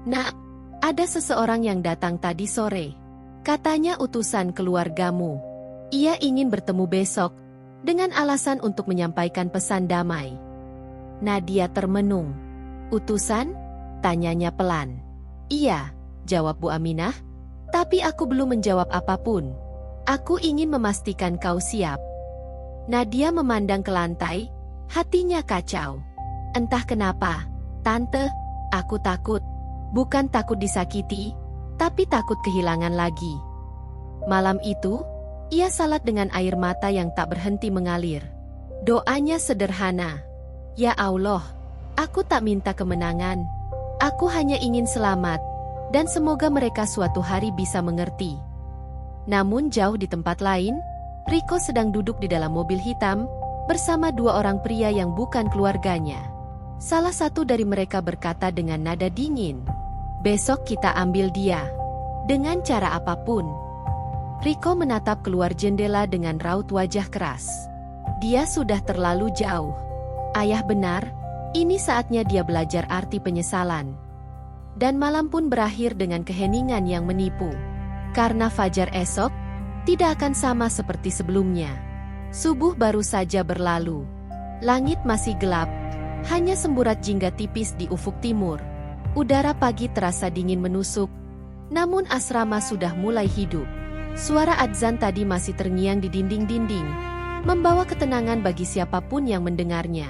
Nak, ada seseorang yang datang tadi sore. Katanya utusan keluargamu. Ia ingin bertemu besok, dengan alasan untuk menyampaikan pesan damai. Nadia termenung. Utusan? Tanyanya pelan. Iya, jawab Bu Aminah, tapi aku belum menjawab apapun. Aku ingin memastikan kau siap. Nadia memandang ke lantai, hatinya kacau. Entah kenapa, Tante, aku takut. Bukan takut disakiti, tapi takut kehilangan lagi. Malam itu, ia salat dengan air mata yang tak berhenti mengalir. Doanya sederhana. Ya Allah, aku tak minta kemenangan. Aku hanya ingin selamat, dan semoga mereka suatu hari bisa mengerti. Namun jauh di tempat lain, Riko sedang duduk di dalam mobil hitam, bersama dua orang pria yang bukan keluarganya. Salah satu dari mereka berkata dengan nada dingin, "Besok kita ambil dia. Dengan cara apapun." Riko menatap keluar jendela dengan raut wajah keras. Dia sudah terlalu jauh. Ayah benar, ini saatnya dia belajar arti penyesalan. Dan malam pun berakhir dengan keheningan yang menipu. Karena fajar esok, tidak akan sama seperti sebelumnya. Subuh baru saja berlalu. Langit masih gelap, hanya semburat jingga tipis di ufuk timur. Udara pagi terasa dingin menusuk, namun asrama sudah mulai hidup. Suara adzan tadi masih terngiang di dinding-dinding, membawa ketenangan bagi siapapun yang mendengarnya.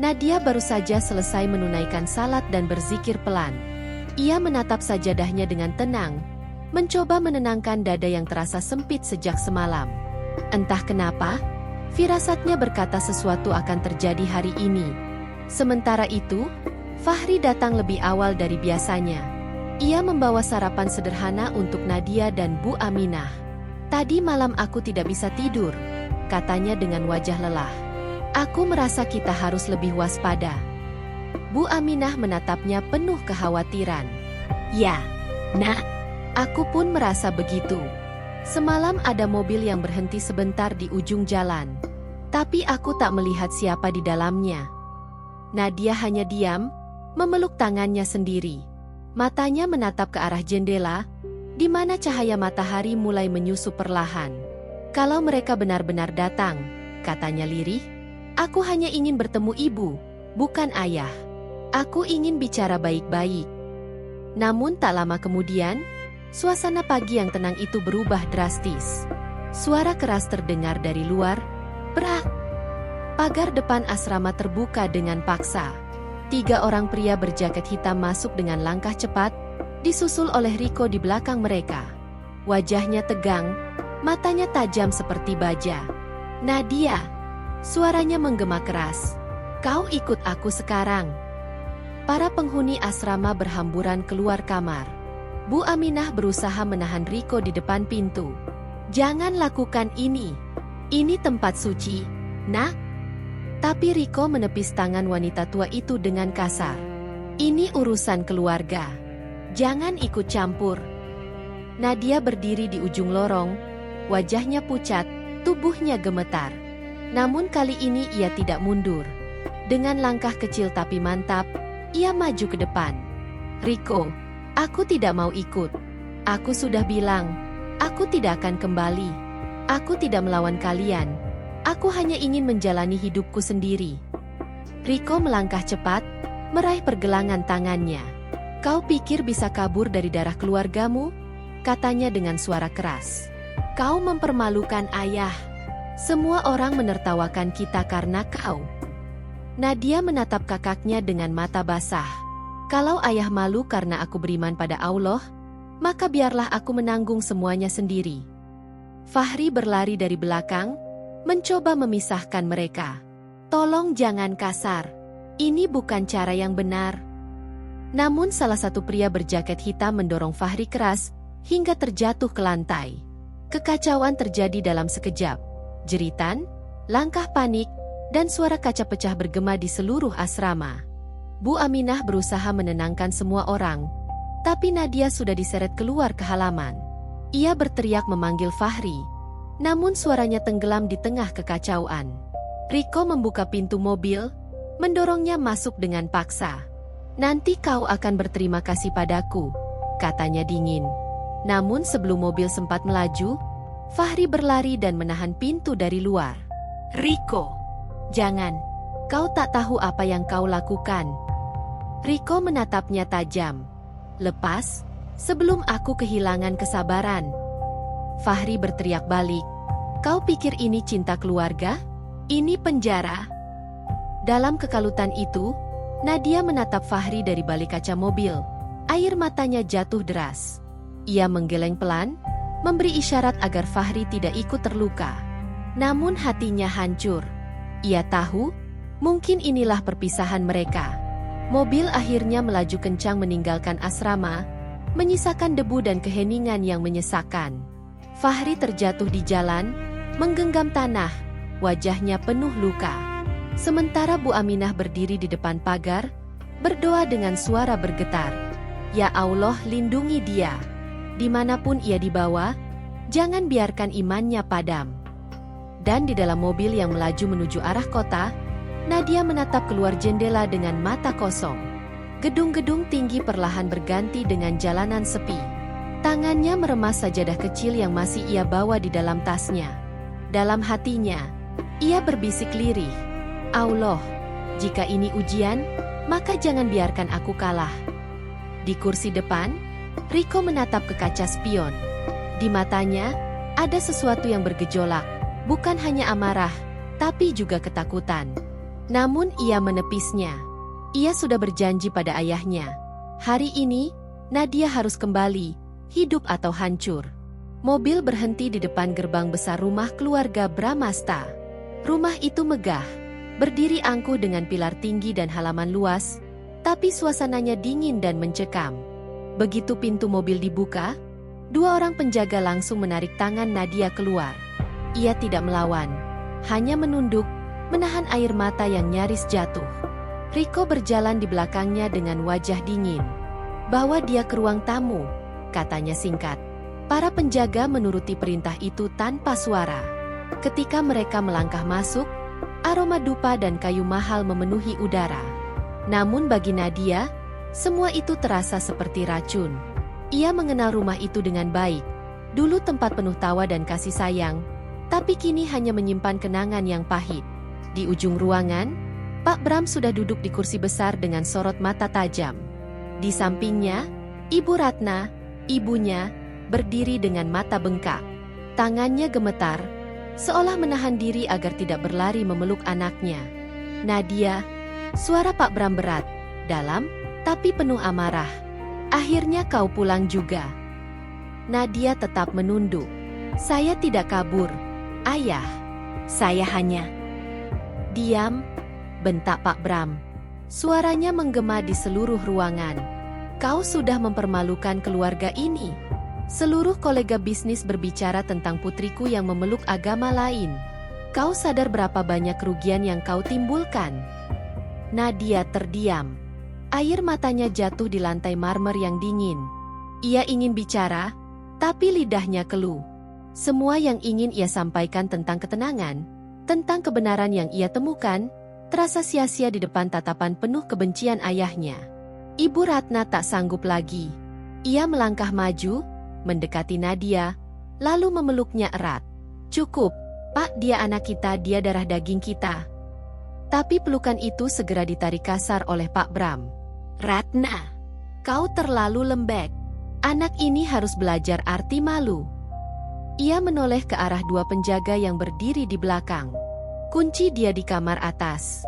Nadia baru saja selesai menunaikan salat dan berzikir pelan. Ia menatap sajadahnya dengan tenang, mencoba menenangkan dada yang terasa sempit sejak semalam. Entah kenapa, firasatnya berkata sesuatu akan terjadi hari ini. Sementara itu, Fahri datang lebih awal dari biasanya. Ia membawa sarapan sederhana untuk Nadia dan Bu Aminah. "Tadi malam aku tidak bisa tidur," katanya dengan wajah lelah. "Aku merasa kita harus lebih waspada." Bu Aminah menatapnya penuh kekhawatiran. "Ya, Nak, aku pun merasa begitu. Semalam ada mobil yang berhenti sebentar di ujung jalan, tapi aku tak melihat siapa di dalamnya." Nadia hanya diam, memeluk tangannya sendiri. Matanya menatap ke arah jendela, di mana cahaya matahari mulai menyusup perlahan. "Kalau mereka benar-benar datang," katanya lirih, "aku hanya ingin bertemu ibu, bukan ayah. Aku ingin bicara baik-baik." Namun tak lama kemudian, suasana pagi yang tenang itu berubah drastis. Suara keras terdengar dari luar, "Brak!" Pagar depan asrama terbuka dengan paksa. 3 orang pria berjaket hitam masuk dengan langkah cepat, disusul oleh Riko di belakang mereka. Wajahnya tegang, matanya tajam seperti baja. "Nadia!" Suaranya menggema keras. "Kau ikut aku sekarang." Para penghuni asrama berhamburan keluar kamar. Bu Aminah berusaha menahan Riko di depan pintu. "Jangan lakukan ini. Ini tempat suci, Nak." Tapi Riko menepis tangan wanita tua itu dengan kasar. "Ini urusan keluarga. Jangan ikut campur." Nadia berdiri di ujung lorong, wajahnya pucat, tubuhnya gemetar. Namun kali ini ia tidak mundur. Dengan langkah kecil tapi mantap, ia maju ke depan. "Riko, aku tidak mau ikut. Aku sudah bilang, aku tidak akan kembali. Aku tidak melawan kalian. Aku hanya ingin menjalani hidupku sendiri." Riko melangkah cepat, meraih pergelangan tangannya. "Kau pikir bisa kabur dari darah keluargamu?" katanya dengan suara keras. "Kau mempermalukan ayah. Semua orang menertawakan kita karena kau." Nadia menatap kakaknya dengan mata basah. "Kalau ayah malu karena aku beriman pada Allah, maka biarlah aku menanggung semuanya sendiri." Fahri berlari dari belakang, mencoba memisahkan mereka. "Tolong jangan kasar. Ini bukan cara yang benar." Namun salah satu pria berjaket hitam mendorong Fahri keras, hingga terjatuh ke lantai. Kekacauan terjadi dalam sekejap. Jeritan, langkah panik, dan suara kaca pecah bergema di seluruh asrama. Bu Aminah berusaha menenangkan semua orang, tapi Nadia sudah diseret keluar ke halaman. Ia berteriak memanggil Fahri, namun suaranya tenggelam di tengah kekacauan. Riko membuka pintu mobil, mendorongnya masuk dengan paksa. "Nanti kau akan berterima kasih padaku," katanya dingin. Namun sebelum mobil sempat melaju, Fahri berlari dan menahan pintu dari luar. "Riko, jangan. Kau tak tahu apa yang kau lakukan." Riko menatapnya tajam. "Lepas, sebelum aku kehilangan kesabaran." Fahri berteriak balik. "Kau pikir ini cinta keluarga? Ini penjara." Dalam kekalutan itu, Nadia menatap Fahri dari balik kaca mobil. Air matanya jatuh deras. Ia menggeleng pelan, memberi isyarat agar Fahri tidak ikut terluka. Namun hatinya hancur. Ia tahu, mungkin inilah perpisahan mereka. Mobil akhirnya melaju kencang meninggalkan asrama, menyisakan debu dan keheningan yang menyesakan. Fahri terjatuh di jalan, menggenggam tanah, wajahnya penuh luka. Sementara Bu Aminah berdiri di depan pagar, berdoa dengan suara bergetar. "Ya Allah, lindungi dia. Dimanapun ia dibawa, jangan biarkan imannya padam." Dan di dalam mobil yang melaju menuju arah kota, Nadia menatap keluar jendela dengan mata kosong. Gedung-gedung tinggi perlahan berganti dengan jalanan sepi. Tangannya meremas sajadah kecil yang masih ia bawa di dalam tasnya. Dalam hatinya, ia berbisik lirih, "Allah, jika ini ujian, maka jangan biarkan aku kalah." Di kursi depan, Riko menatap ke kaca spion. Di matanya, Ada sesuatu yang bergejolak, bukan hanya amarah, tapi juga ketakutan. Namun ia menepisnya. Ia sudah berjanji pada ayahnya. Hari ini, Nadia harus kembali, hidup atau hancur. Mobil berhenti di depan gerbang besar rumah keluarga Bramasta. Rumah itu megah, berdiri angkuh dengan pilar tinggi dan halaman luas, tapi suasananya dingin dan mencekam. Begitu pintu mobil dibuka, dua orang penjaga langsung menarik tangan Nadia keluar. Ia tidak melawan, hanya menunduk, menahan air mata yang nyaris jatuh. Riko berjalan di belakangnya dengan wajah dingin. "Bawa dia ke ruang tamu," katanya singkat. Para penjaga menuruti perintah itu tanpa suara. Ketika mereka melangkah masuk, aroma dupa dan kayu mahal memenuhi udara. Namun bagi Nadia, semua itu terasa seperti racun. Ia mengenal rumah itu dengan baik. Dulu tempat penuh tawa dan kasih sayang, tapi kini hanya menyimpan kenangan yang pahit. Di ujung ruangan, Pak Bram sudah duduk di kursi besar dengan sorot mata tajam. Di sampingnya, Ibu Ratna, ibunya, berdiri dengan mata bengkak. Tangannya gemetar, seolah menahan diri agar tidak berlari memeluk anaknya. "Nadia," suara Pak Bram berat, dalam, tapi penuh amarah. "Akhirnya kau pulang juga." Nadia tetap menunduk. "Saya tidak kabur, Ayah. Saya hanya..." "Diam," bentak Pak Bram. Suaranya menggema di seluruh ruangan. "Kau sudah mempermalukan keluarga ini. Seluruh kolega bisnis berbicara tentang putriku yang memeluk agama lain. Kau sadar berapa banyak kerugian yang kau timbulkan?" Nadia terdiam. Air matanya jatuh di lantai marmer yang dingin. Ia ingin bicara, tapi lidahnya keluh. Semua yang ingin ia sampaikan tentang ketenangan, tentang kebenaran yang ia temukan, terasa sia-sia di depan tatapan penuh kebencian ayahnya. Ibu Ratna tak sanggup lagi. Ia melangkah maju, mendekati Nadia, lalu memeluknya erat. "Cukup, Pak, dia anak kita, dia darah daging kita." Tapi pelukan itu segera ditarik kasar oleh Pak Bram. "Ratna, kau terlalu lembek. Anak ini harus belajar arti malu." Ia menoleh ke arah dua penjaga yang berdiri di belakang. "Kunci dia di kamar atas.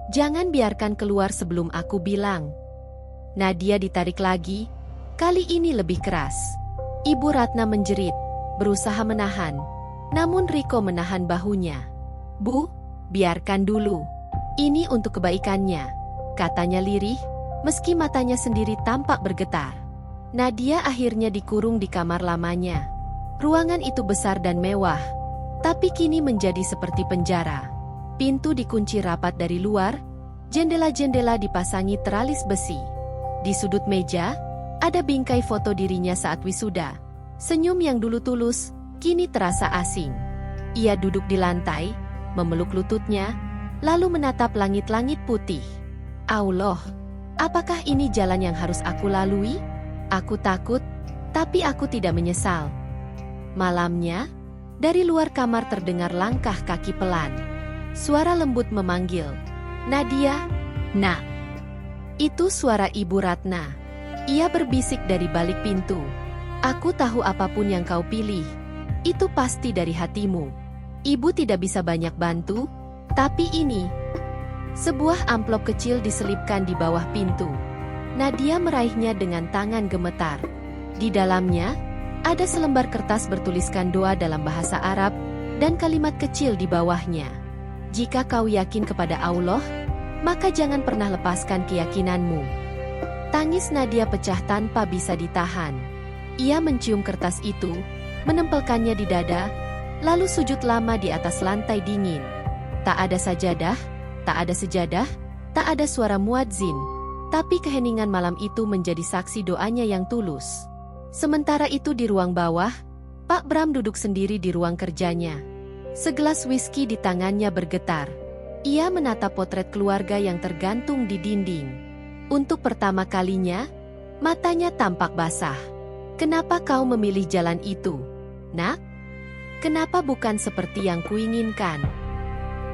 Jangan biarkan keluar sebelum aku bilang." Nadia ditarik lagi, kali ini lebih keras. Ibu Ratna menjerit, berusaha menahan. Namun Riko menahan bahunya. "Bu, biarkan dulu. Ini untuk kebaikannya," katanya lirih, meski matanya sendiri tampak bergetar. Nadia akhirnya dikurung di kamar lamanya. Ruangan itu besar dan mewah, tapi kini menjadi seperti penjara. Pintu dikunci rapat dari luar, jendela-jendela dipasangi teralis besi. Di sudut meja, ada bingkai foto dirinya saat wisuda. Senyum yang dulu tulus, kini terasa asing. Ia duduk di lantai, memeluk lututnya, lalu menatap langit-langit putih. "Allah, apakah ini jalan yang harus aku lalui? Aku takut, tapi aku tidak menyesal." Malamnya, dari luar kamar terdengar langkah kaki pelan. Suara lembut memanggil, "Nadia, Nak." Itu suara Ibu Ratna. Ia berbisik dari balik pintu. "Aku tahu apapun yang kau pilih, itu pasti dari hatimu. Ibu tidak bisa banyak bantu, tapi ini..." Sebuah amplop kecil diselipkan di bawah pintu. Nadia meraihnya dengan tangan gemetar. Di dalamnya, ada selembar kertas bertuliskan doa dalam bahasa Arab, dan kalimat kecil di bawahnya. "Jika kau yakin kepada Allah, maka jangan pernah lepaskan keyakinanmu." Tangis Nadia pecah tanpa bisa ditahan. Ia mencium kertas itu, menempelkannya di dada, lalu sujud lama di atas lantai dingin. Tak ada sajadah, tak ada sejadah, tak ada suara muadzin, tapi keheningan malam itu menjadi saksi doanya yang tulus. Sementara itu di ruang bawah, Pak Bram duduk sendiri di ruang kerjanya. Segelas whisky di tangannya bergetar. Ia menatap potret keluarga yang tergantung di dinding. Untuk pertama kalinya, matanya tampak basah. "Kenapa kau memilih jalan itu, Nak? Kenapa bukan seperti yang kuinginkan?"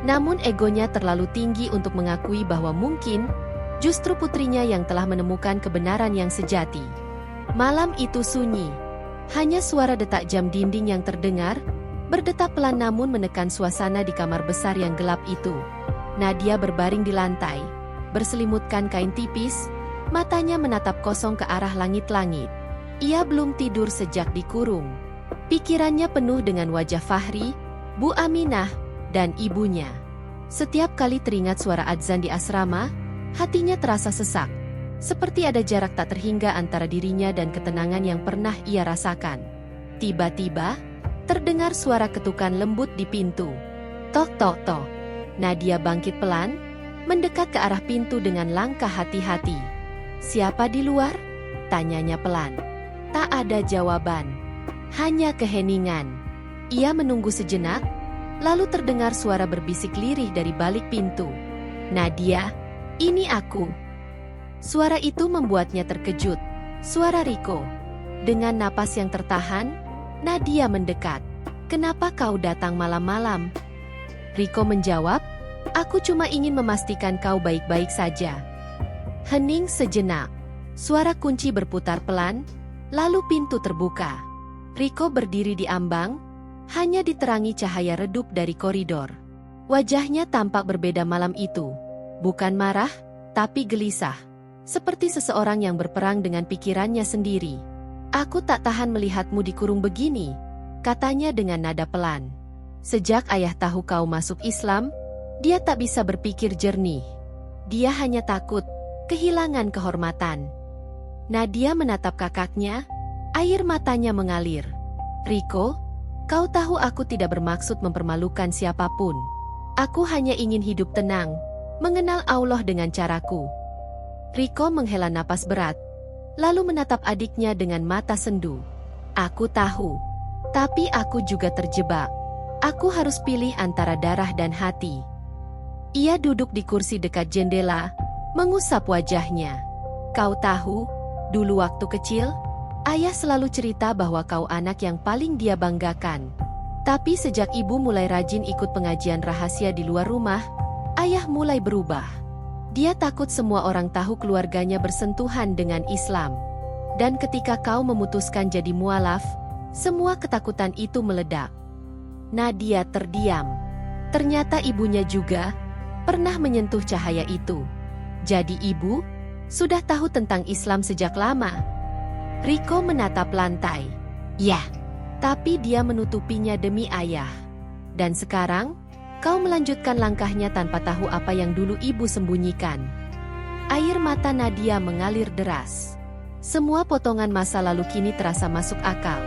Namun egonya terlalu tinggi untuk mengakui bahwa mungkin justru putrinya yang telah menemukan kebenaran yang sejati. Malam itu sunyi. Hanya suara detak jam dinding yang terdengar, berdetak pelan namun menekan suasana di kamar besar yang gelap itu. Nadia berbaring di lantai, berselimutkan kain tipis, matanya menatap kosong ke arah langit-langit. Ia belum tidur sejak dikurung. Pikirannya penuh dengan wajah Fahri, Bu Aminah, dan ibunya. Setiap kali teringat suara adzan di asrama, hatinya terasa sesak. Seperti ada jarak tak terhingga antara dirinya dan ketenangan yang pernah ia rasakan. Tiba-tiba, terdengar suara ketukan lembut di pintu. Tok tok tok. Nadia bangkit pelan, mendekat ke arah pintu dengan langkah hati-hati. "Siapa di luar?" tanyanya pelan. Tak ada jawaban, hanya keheningan. Ia menunggu sejenak, lalu terdengar suara berbisik lirih dari balik pintu. "Nadia, ini aku." Suara itu membuatnya terkejut. Suara Riko. Dengan napas yang tertahan, Nadia mendekat. "Kenapa kau datang malam-malam?" Riko menjawab, "Aku cuma ingin memastikan kau baik-baik saja." Hening sejenak. Suara kunci berputar pelan, lalu pintu terbuka. Riko berdiri di ambang, hanya diterangi cahaya redup dari koridor. Wajahnya tampak berbeda malam itu. Bukan marah, tapi gelisah. Seperti seseorang yang berperang dengan pikirannya sendiri. "Aku tak tahan melihatmu dikurung begini," katanya dengan nada pelan. "Sejak ayah tahu kau masuk Islam, dia tak bisa berpikir jernih. Dia hanya takut kehilangan kehormatan." Nadia menatap kakaknya, air matanya mengalir. "Riko, kau tahu aku tidak bermaksud mempermalukan siapapun. Aku hanya ingin hidup tenang, mengenal Allah dengan caraku." Riko menghela napas berat, lalu menatap adiknya dengan mata sendu. "Aku tahu, tapi aku juga terjebak. Aku harus pilih antara darah dan hati." Ia duduk di kursi dekat jendela, mengusap wajahnya. "Kau tahu, dulu waktu kecil, ayah selalu cerita bahwa kau anak yang paling dia banggakan. Tapi sejak ibu mulai rajin ikut pengajian rahasia di luar rumah, ayah mulai berubah. Dia takut semua orang tahu keluarganya bersentuhan dengan Islam. Dan ketika kau memutuskan jadi mualaf, semua ketakutan itu meledak." Nadia terdiam. Ternyata ibunya juga pernah menyentuh cahaya itu. Jadi ibu sudah tahu tentang Islam sejak lama. Riko menatap lantai. "Ya, tapi dia menutupinya demi ayah. Dan sekarang, kau melanjutkan langkahnya tanpa tahu apa yang dulu ibu sembunyikan." Air mata Nadia mengalir deras. Semua potongan masa lalu kini terasa masuk akal.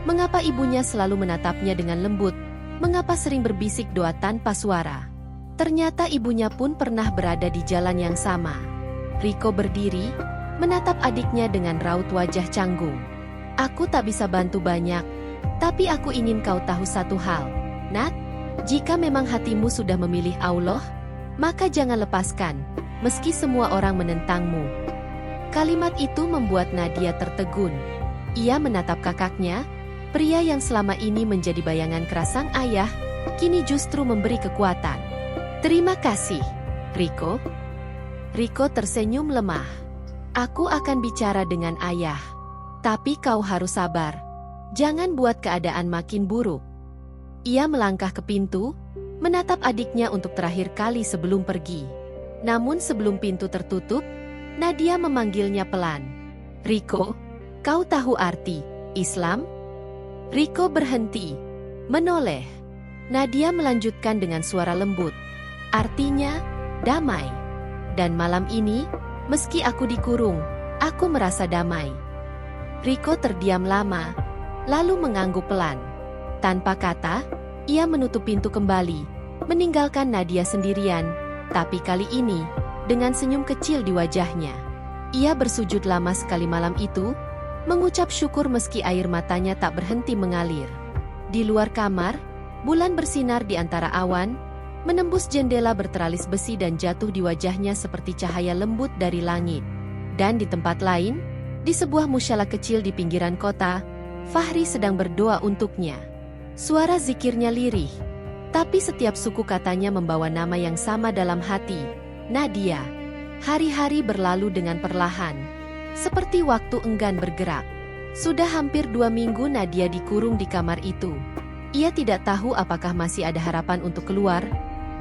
Mengapa ibunya selalu menatapnya dengan lembut? Mengapa sering berbisik doa tanpa suara? Ternyata ibunya pun pernah berada di jalan yang sama. Riko berdiri, menatap adiknya dengan raut wajah canggung. "Aku tak bisa bantu banyak, tapi aku ingin kau tahu satu hal, Nat. Jika memang hatimu sudah memilih Allah, maka jangan lepaskan, meski semua orang menentangmu." Kalimat itu membuat Nadia tertegun. Ia menatap kakaknya, pria yang selama ini menjadi bayangan keras sang ayah, kini justru memberi kekuatan. "Terima kasih, Riko." Riko tersenyum lemah. "Aku akan bicara dengan ayah. Tapi kau harus sabar. Jangan buat keadaan makin buruk." Ia melangkah ke pintu, menatap adiknya untuk terakhir kali sebelum pergi. Namun sebelum pintu tertutup, Nadia memanggilnya pelan. "Riko, kau tahu arti Islam?" Riko berhenti, menoleh. Nadia melanjutkan dengan suara lembut. "Artinya, damai. Dan malam ini, meski aku dikurung, aku merasa damai." Riko terdiam lama, lalu mengangguk pelan. Tanpa kata, ia menutup pintu kembali, meninggalkan Nadia sendirian, tapi kali ini, dengan senyum kecil di wajahnya. Ia bersujud lama sekali malam itu, mengucap syukur meski air matanya tak berhenti mengalir. Di luar kamar, bulan bersinar di antara awan, menembus jendela berteralis besi dan jatuh di wajahnya seperti cahaya lembut dari langit. Dan di tempat lain, di sebuah musyala kecil di pinggiran kota, Fahri sedang berdoa untuknya. Suara zikirnya lirih, tapi setiap suku katanya membawa nama yang sama dalam hati, Nadia. Hari-hari berlalu dengan perlahan, seperti waktu enggan bergerak. Sudah hampir 2 minggu Nadia dikurung di kamar itu. Ia tidak tahu apakah masih ada harapan untuk keluar,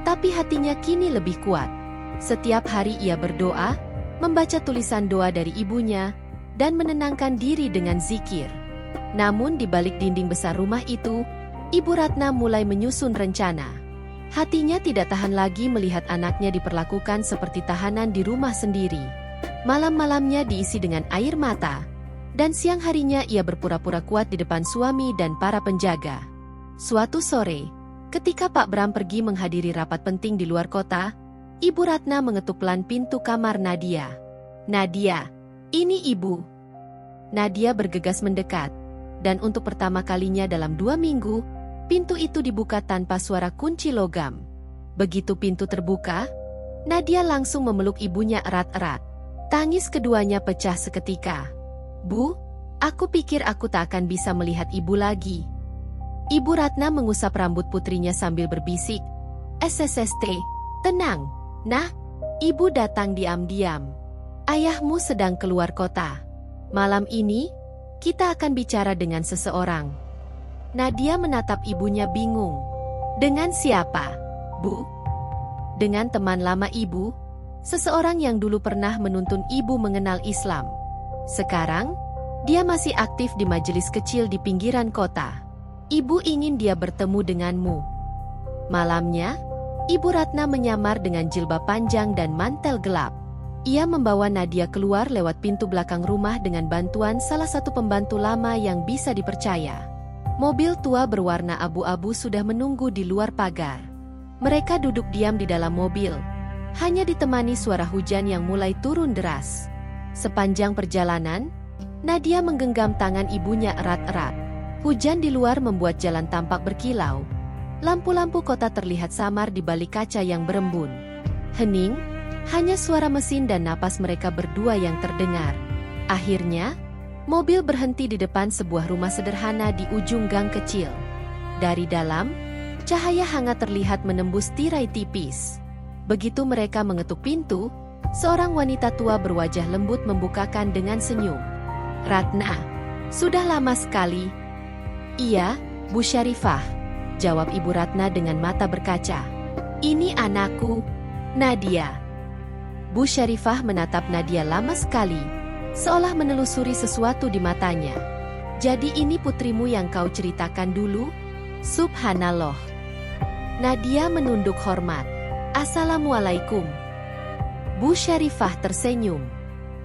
tapi hatinya kini lebih kuat. Setiap hari ia berdoa, membaca tulisan doa dari ibunya, dan menenangkan diri dengan zikir. Namun di balik dinding besar rumah itu, Ibu Ratna mulai menyusun rencana. Hatinya tidak tahan lagi melihat anaknya diperlakukan seperti tahanan di rumah sendiri. Malam-malamnya diisi dengan air mata, dan siang harinya ia berpura-pura kuat di depan suami dan para penjaga. Suatu sore, ketika Pak Bram pergi menghadiri rapat penting di luar kota, Ibu Ratna mengetuk pelan pintu kamar Nadia. "Nadia, ini ibu." Nadia bergegas mendekat, dan untuk pertama kalinya dalam 2 minggu, pintu itu dibuka tanpa suara kunci logam. Begitu pintu terbuka, Nadia langsung memeluk ibunya erat-erat. Tangis keduanya pecah seketika. "Bu, aku pikir aku tak akan bisa melihat ibu lagi." Ibu Ratna mengusap rambut putrinya sambil berbisik, "SSST, tenang, nah, ibu datang diam-diam. Ayahmu sedang keluar kota. Malam ini, kita akan bicara dengan seseorang." Nadia menatap ibunya bingung. "Dengan siapa, Bu?" "Dengan teman lama ibu, seseorang yang dulu pernah menuntun ibu mengenal Islam. Sekarang, dia masih aktif di majelis kecil di pinggiran kota. Ibu ingin dia bertemu denganmu." Malamnya, Ibu Ratna menyamar dengan jilbab panjang dan mantel gelap. Ia membawa Nadia keluar lewat pintu belakang rumah dengan bantuan salah satu pembantu lama yang bisa dipercaya. Mobil tua berwarna abu-abu sudah menunggu di luar pagar. Mereka duduk diam di dalam mobil, hanya ditemani suara hujan yang mulai turun deras. Sepanjang perjalanan, Nadia menggenggam tangan ibunya erat-erat. Hujan di luar membuat jalan tampak berkilau. Lampu-lampu kota terlihat samar di balik kaca yang berembun. Hening, hanya suara mesin dan napas mereka berdua yang terdengar. Akhirnya, mobil berhenti di depan sebuah rumah sederhana di ujung gang kecil. Dari dalam, cahaya hangat terlihat menembus tirai tipis. Begitu mereka mengetuk pintu, seorang wanita tua berwajah lembut membukakan dengan senyum. "Ratna, sudah lama sekali." "Iya, Bu Syarifah," jawab Ibu Ratna dengan mata berkaca. "Ini anakku, Nadia." Bu Syarifah menatap Nadia lama sekali, seolah menelusuri sesuatu di matanya. "Jadi ini putrimu yang kau ceritakan dulu?" "Subhanallah." Nadia menunduk hormat. "Assalamualaikum." Bu Syarifah tersenyum.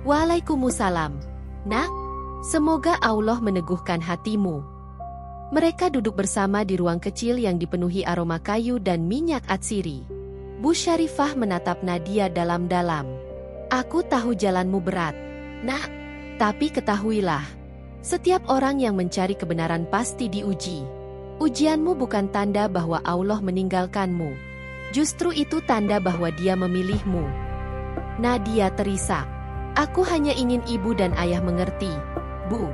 "Waalaikumsalam, Nak. Semoga Allah meneguhkan hatimu." Mereka duduk bersama di ruang kecil yang dipenuhi aroma kayu dan minyak atsiri. Bu Syarifah menatap Nadia dalam-dalam. "Aku tahu jalanmu berat, Nak. Tapi ketahuilah, setiap orang yang mencari kebenaran pasti diuji. Ujianmu bukan tanda bahwa Allah meninggalkanmu. Justru itu tanda bahwa Dia memilihmu." Nadia terisak. "Aku hanya ingin ibu dan ayah mengerti, Bu.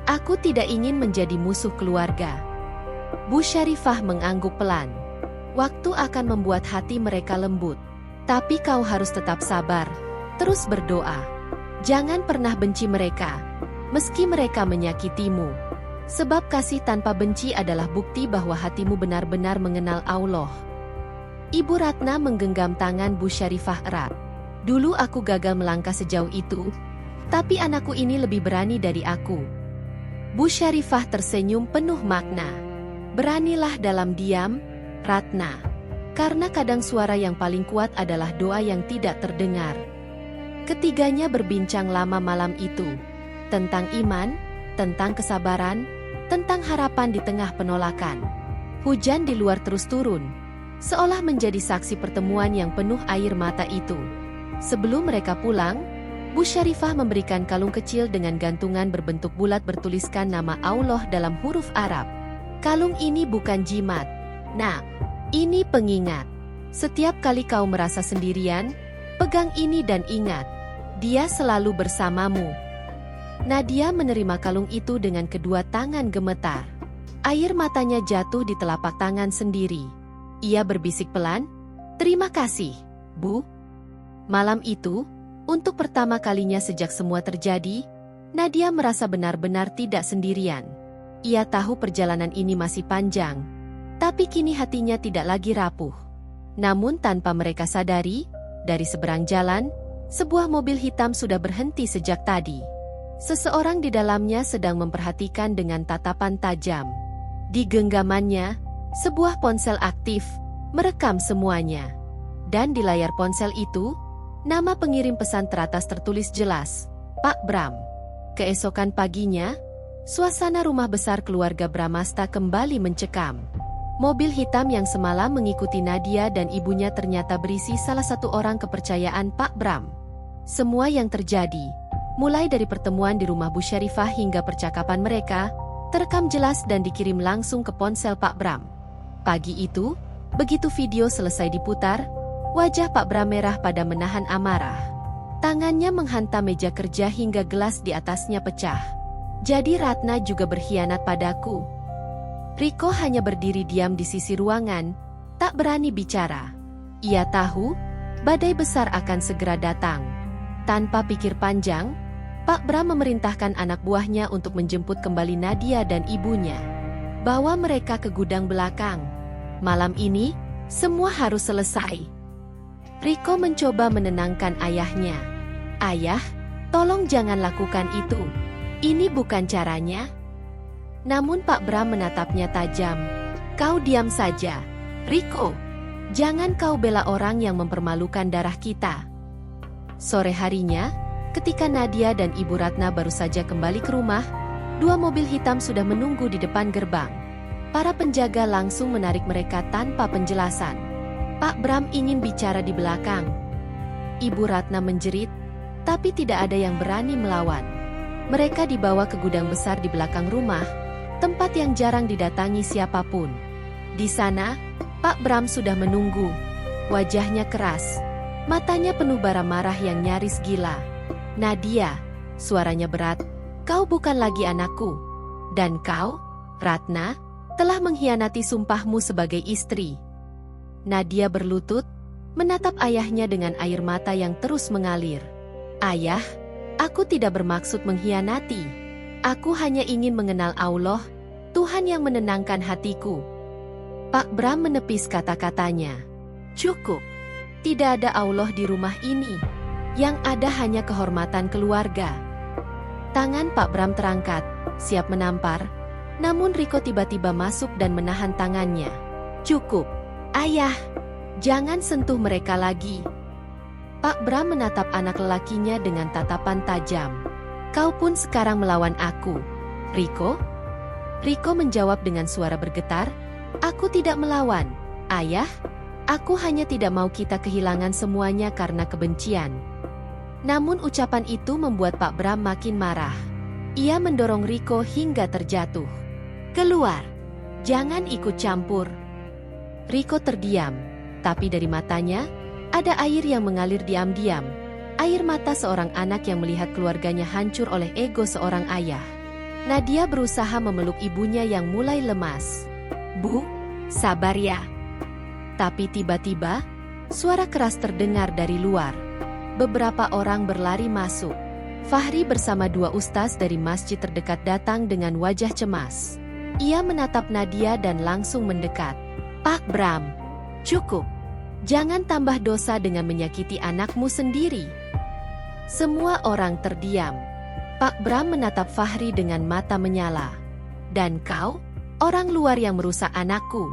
Aku tidak ingin menjadi musuh keluarga." Bu Syarifah mengangguk pelan. "Waktu akan membuat hati mereka lembut. Tapi kau harus tetap sabar, terus berdoa. Jangan pernah benci mereka, meski mereka menyakitimu. Sebab kasih tanpa benci adalah bukti bahwa hatimu benar-benar mengenal Allah." Ibu Ratna menggenggam tangan Bu Syarifah erat. "Dulu aku gagal melangkah sejauh itu, tapi anakku ini lebih berani dari aku." Bu Syarifah tersenyum penuh makna. "Beranilah dalam diam, Ratna. Karena kadang suara yang paling kuat adalah doa yang tidak terdengar." Ketiganya berbincang lama malam itu. Tentang iman, tentang kesabaran, tentang harapan di tengah penolakan. Hujan di luar terus turun, seolah menjadi saksi pertemuan yang penuh air mata itu. Sebelum mereka pulang, Bu Syarifah memberikan kalung kecil dengan gantungan berbentuk bulat bertuliskan nama Allah dalam huruf Arab. "Kalung ini bukan jimat, Nak. Ini pengingat. Setiap kali kau merasa sendirian, pegang ini dan ingat, Dia selalu bersamamu." Nadia menerima kalung itu dengan kedua tangan gemetar. Air matanya jatuh di telapak tangan sendiri. Ia berbisik pelan, "Terima kasih, Bu." Malam itu, untuk pertama kalinya sejak semua terjadi, Nadia merasa benar-benar tidak sendirian. Ia tahu perjalanan ini masih panjang, tapi kini hatinya tidak lagi rapuh. Namun tanpa mereka sadari, dari seberang jalan, sebuah mobil hitam sudah berhenti sejak tadi. Seseorang di dalamnya sedang memperhatikan dengan tatapan tajam. Di genggamannya, sebuah ponsel aktif, merekam semuanya. Dan di layar ponsel itu, nama pengirim pesan teratas tertulis jelas, Pak Bram. Keesokan paginya, suasana rumah besar keluarga Bramasta kembali mencekam. Mobil hitam yang semalam mengikuti Nadia dan ibunya ternyata berisi salah satu orang kepercayaan Pak Bram. Semua yang terjadi, mulai dari pertemuan di rumah Bu Syarifah hingga percakapan mereka, terekam jelas dan dikirim langsung ke ponsel Pak Bram. Pagi itu, begitu video selesai diputar, wajah Pak Bram merah pada menahan amarah. Tangannya menghantam meja kerja hingga gelas di atasnya pecah. Jadi Ratna juga berkhianat padaku. Riko hanya berdiri diam di sisi ruangan, tak berani bicara. Ia tahu, badai besar akan segera datang. Tanpa pikir panjang, Pak Bram memerintahkan anak buahnya untuk menjemput kembali Nadia dan ibunya. Bawa mereka ke gudang belakang. Malam ini, semua harus selesai. Riko mencoba menenangkan ayahnya. Ayah, tolong jangan lakukan itu. Ini bukan caranya. Namun Pak Bram menatapnya tajam. Kau diam saja, Riko. Jangan kau bela orang yang mempermalukan darah kita. Sore harinya, ketika Nadia dan Ibu Ratna baru saja kembali ke rumah, dua mobil hitam sudah menunggu di depan gerbang. Para penjaga langsung menarik mereka tanpa penjelasan. Pak Bram ingin bicara di belakang. Ibu Ratna menjerit, tapi tidak ada yang berani melawan. Mereka dibawa ke gudang besar di belakang rumah, tempat yang jarang didatangi siapapun. Di sana, Pak Bram sudah menunggu. Wajahnya keras, matanya penuh bara marah yang nyaris gila. Nadia, suaranya berat, kau bukan lagi anakku. Dan kau, Ratna, telah mengkhianati sumpahmu sebagai istri. Nadia berlutut, menatap ayahnya dengan air mata yang terus mengalir. Ayah, aku tidak bermaksud mengkhianati. Aku hanya ingin mengenal Allah, Tuhan yang menenangkan hatiku. Pak Bram menepis kata-katanya. Cukup. Tidak ada Allah di rumah ini. Yang ada hanya kehormatan keluarga. Tangan Pak Bram terangkat, siap menampar. Namun Riko tiba-tiba masuk dan menahan tangannya. Cukup. Ayah, jangan sentuh mereka lagi. Pak Bram menatap anak lelakinya dengan tatapan tajam. Kau pun sekarang melawan aku, Riko? Riko menjawab dengan suara bergetar. Aku tidak melawan, Ayah. Aku hanya tidak mau kita kehilangan semuanya karena kebencian. Namun ucapan itu membuat Pak Bram makin marah. Ia mendorong Riko hingga terjatuh. Keluar, jangan ikut campur. Riko terdiam, tapi dari matanya, ada air yang mengalir diam-diam. Air mata seorang anak yang melihat keluarganya hancur oleh ego seorang ayah. Nadia berusaha memeluk ibunya yang mulai lemas. Bu, sabar ya. Tapi tiba-tiba, suara keras terdengar dari luar. Beberapa orang berlari masuk. Fahri bersama dua ustaz dari masjid terdekat datang dengan wajah cemas. Ia menatap Nadia dan langsung mendekat. Pak Bram, cukup. Jangan tambah dosa dengan menyakiti anakmu sendiri. Semua orang terdiam. Pak Bram menatap Fahri dengan mata menyala. Dan kau, orang luar yang merusak anakku.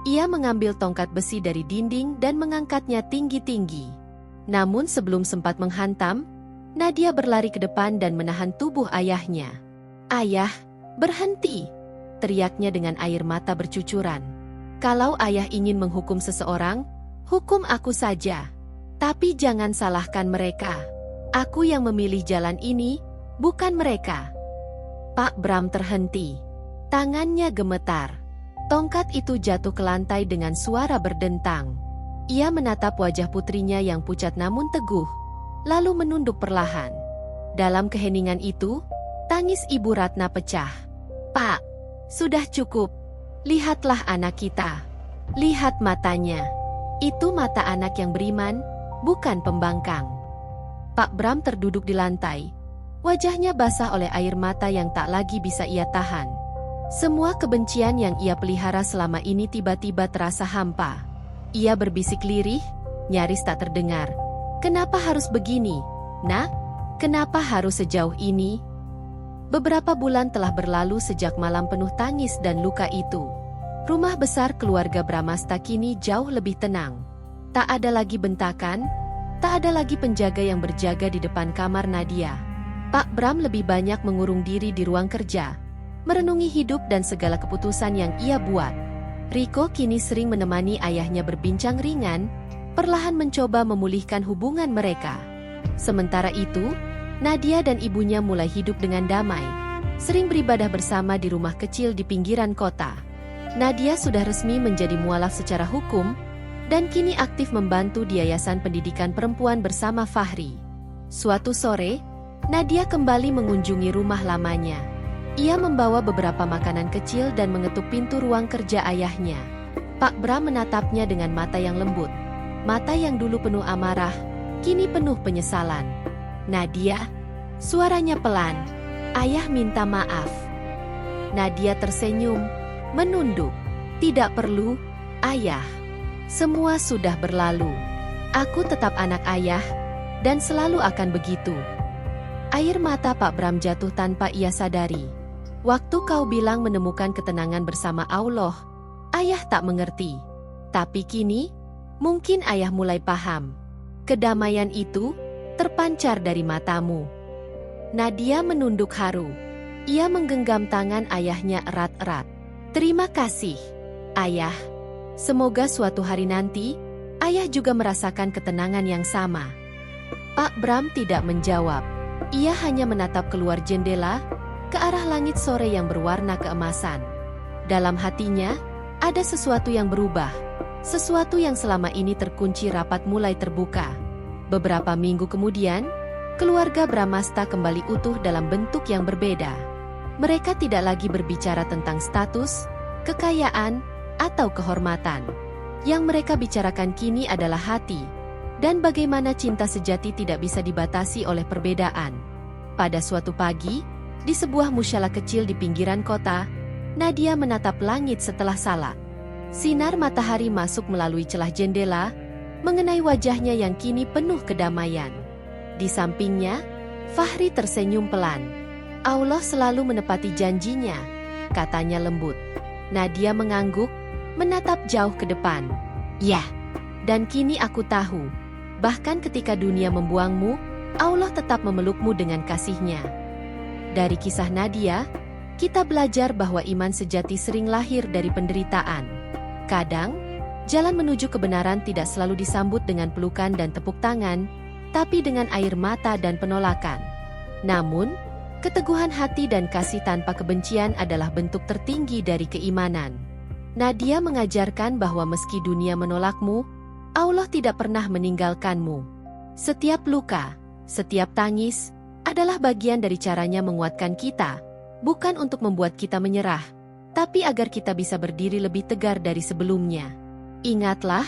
Ia mengambil tongkat besi dari dinding dan mengangkatnya tinggi-tinggi. Namun sebelum sempat menghantam, Nadia berlari ke depan dan menahan tubuh ayahnya. Ayah, berhenti! Teriaknya dengan air mata bercucuran. Kalau ayah ingin menghukum seseorang, hukum aku saja. Tapi jangan salahkan mereka. Aku yang memilih jalan ini, bukan mereka. Pak Bram terhenti. Tangannya gemetar. Tongkat itu jatuh ke lantai dengan suara berdentang. Ia menatap wajah putrinya yang pucat namun teguh, lalu menunduk perlahan. Dalam keheningan itu, tangis Ibu Ratna pecah. Pak, sudah cukup. Lihatlah anak kita. Lihat matanya. Itu mata anak yang beriman, bukan pembangkang. Pak Bram terduduk di lantai. Wajahnya basah oleh air mata yang tak lagi bisa ia tahan. Semua kebencian yang ia pelihara selama ini tiba-tiba terasa hampa. Ia berbisik lirih, nyaris tak terdengar. Kenapa harus begini, Nak? Kenapa harus sejauh ini? Beberapa bulan telah berlalu sejak malam penuh tangis dan luka itu. Rumah besar keluarga Bramasta kini jauh lebih tenang. Tak ada lagi bentakan, tak ada lagi penjaga yang berjaga di depan kamar Nadia. Pak Bram lebih banyak mengurung diri di ruang kerja, merenungi hidup dan segala keputusan yang ia buat. Riko kini sering menemani ayahnya berbincang ringan, perlahan mencoba memulihkan hubungan mereka. Sementara itu, Nadia dan ibunya mulai hidup dengan damai, sering beribadah bersama di rumah kecil di pinggiran kota. Nadia sudah resmi menjadi mualaf secara hukum, dan kini aktif membantu di Yayasan Pendidikan Perempuan bersama Fahri. Suatu sore, Nadia kembali mengunjungi rumah lamanya. Ia membawa beberapa makanan kecil dan mengetuk pintu ruang kerja ayahnya. Pak Bram menatapnya dengan mata yang lembut. Mata yang dulu penuh amarah, kini penuh penyesalan. Nadia, suaranya pelan. Ayah minta maaf. Nadia tersenyum, menunduk. Tidak perlu, Ayah. Semua sudah berlalu. Aku tetap anak ayah, dan selalu akan begitu. Air mata Pak Bram jatuh tanpa ia sadari. Waktu kau bilang menemukan ketenangan bersama Allah, ayah tak mengerti. Tapi kini, mungkin ayah mulai paham. Kedamaian itu terpancar dari matamu. Nadia menunduk haru. Ia menggenggam tangan ayahnya erat-erat. Terima kasih, Ayah. Semoga suatu hari nanti, ayah juga merasakan ketenangan yang sama. Pak Bram tidak menjawab. Ia hanya menatap keluar jendela, ke arah langit sore yang berwarna keemasan. Dalam hatinya, ada sesuatu yang berubah. Sesuatu yang selama ini terkunci rapat mulai terbuka. Beberapa minggu kemudian, keluarga Bramasta kembali utuh dalam bentuk yang berbeda. Mereka tidak lagi berbicara tentang status, kekayaan, atau kehormatan. Yang mereka bicarakan kini adalah hati, dan bagaimana cinta sejati tidak bisa dibatasi oleh perbedaan. Pada suatu pagi, di sebuah musyalah kecil di pinggiran kota, Nadia menatap langit setelah salat. Sinar matahari masuk melalui celah jendela, mengenai wajahnya yang kini penuh kedamaian. Di sampingnya, Fahri tersenyum pelan. Allah selalu menepati janjinya, katanya lembut. Nadia mengangguk, menatap jauh ke depan. Ya, dan kini aku tahu, bahkan ketika dunia membuangmu, Allah tetap memelukmu dengan kasih-Nya. Dari kisah Nadia, kita belajar bahwa iman sejati sering lahir dari penderitaan. Kadang, jalan menuju kebenaran tidak selalu disambut dengan pelukan dan tepuk tangan, tapi dengan air mata dan penolakan. Namun, keteguhan hati dan kasih tanpa kebencian adalah bentuk tertinggi dari keimanan. Nadia mengajarkan bahwa meski dunia menolakmu, Allah tidak pernah meninggalkanmu. Setiap luka, setiap tangis, adalah bagian dari caranya menguatkan kita, bukan untuk membuat kita menyerah, tapi agar kita bisa berdiri lebih tegar dari sebelumnya. Ingatlah,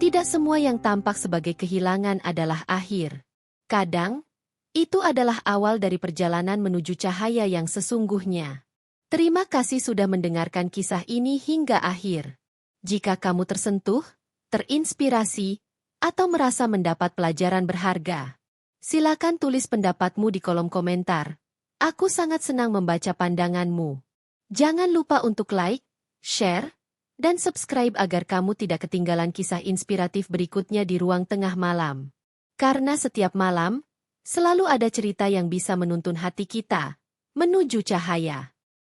tidak semua yang tampak sebagai kehilangan adalah akhir. Kadang, itu adalah awal dari perjalanan menuju cahaya yang sesungguhnya. Terima kasih sudah mendengarkan kisah ini hingga akhir. Jika kamu tersentuh, terinspirasi, atau merasa mendapat pelajaran berharga, silakan tulis pendapatmu di kolom komentar. Aku sangat senang membaca pandanganmu. Jangan lupa untuk like, share, dan subscribe agar kamu tidak ketinggalan kisah inspiratif berikutnya di Ruang Tengah Malam. Karena setiap malam, selalu ada cerita yang bisa menuntun hati kita menuju cahaya.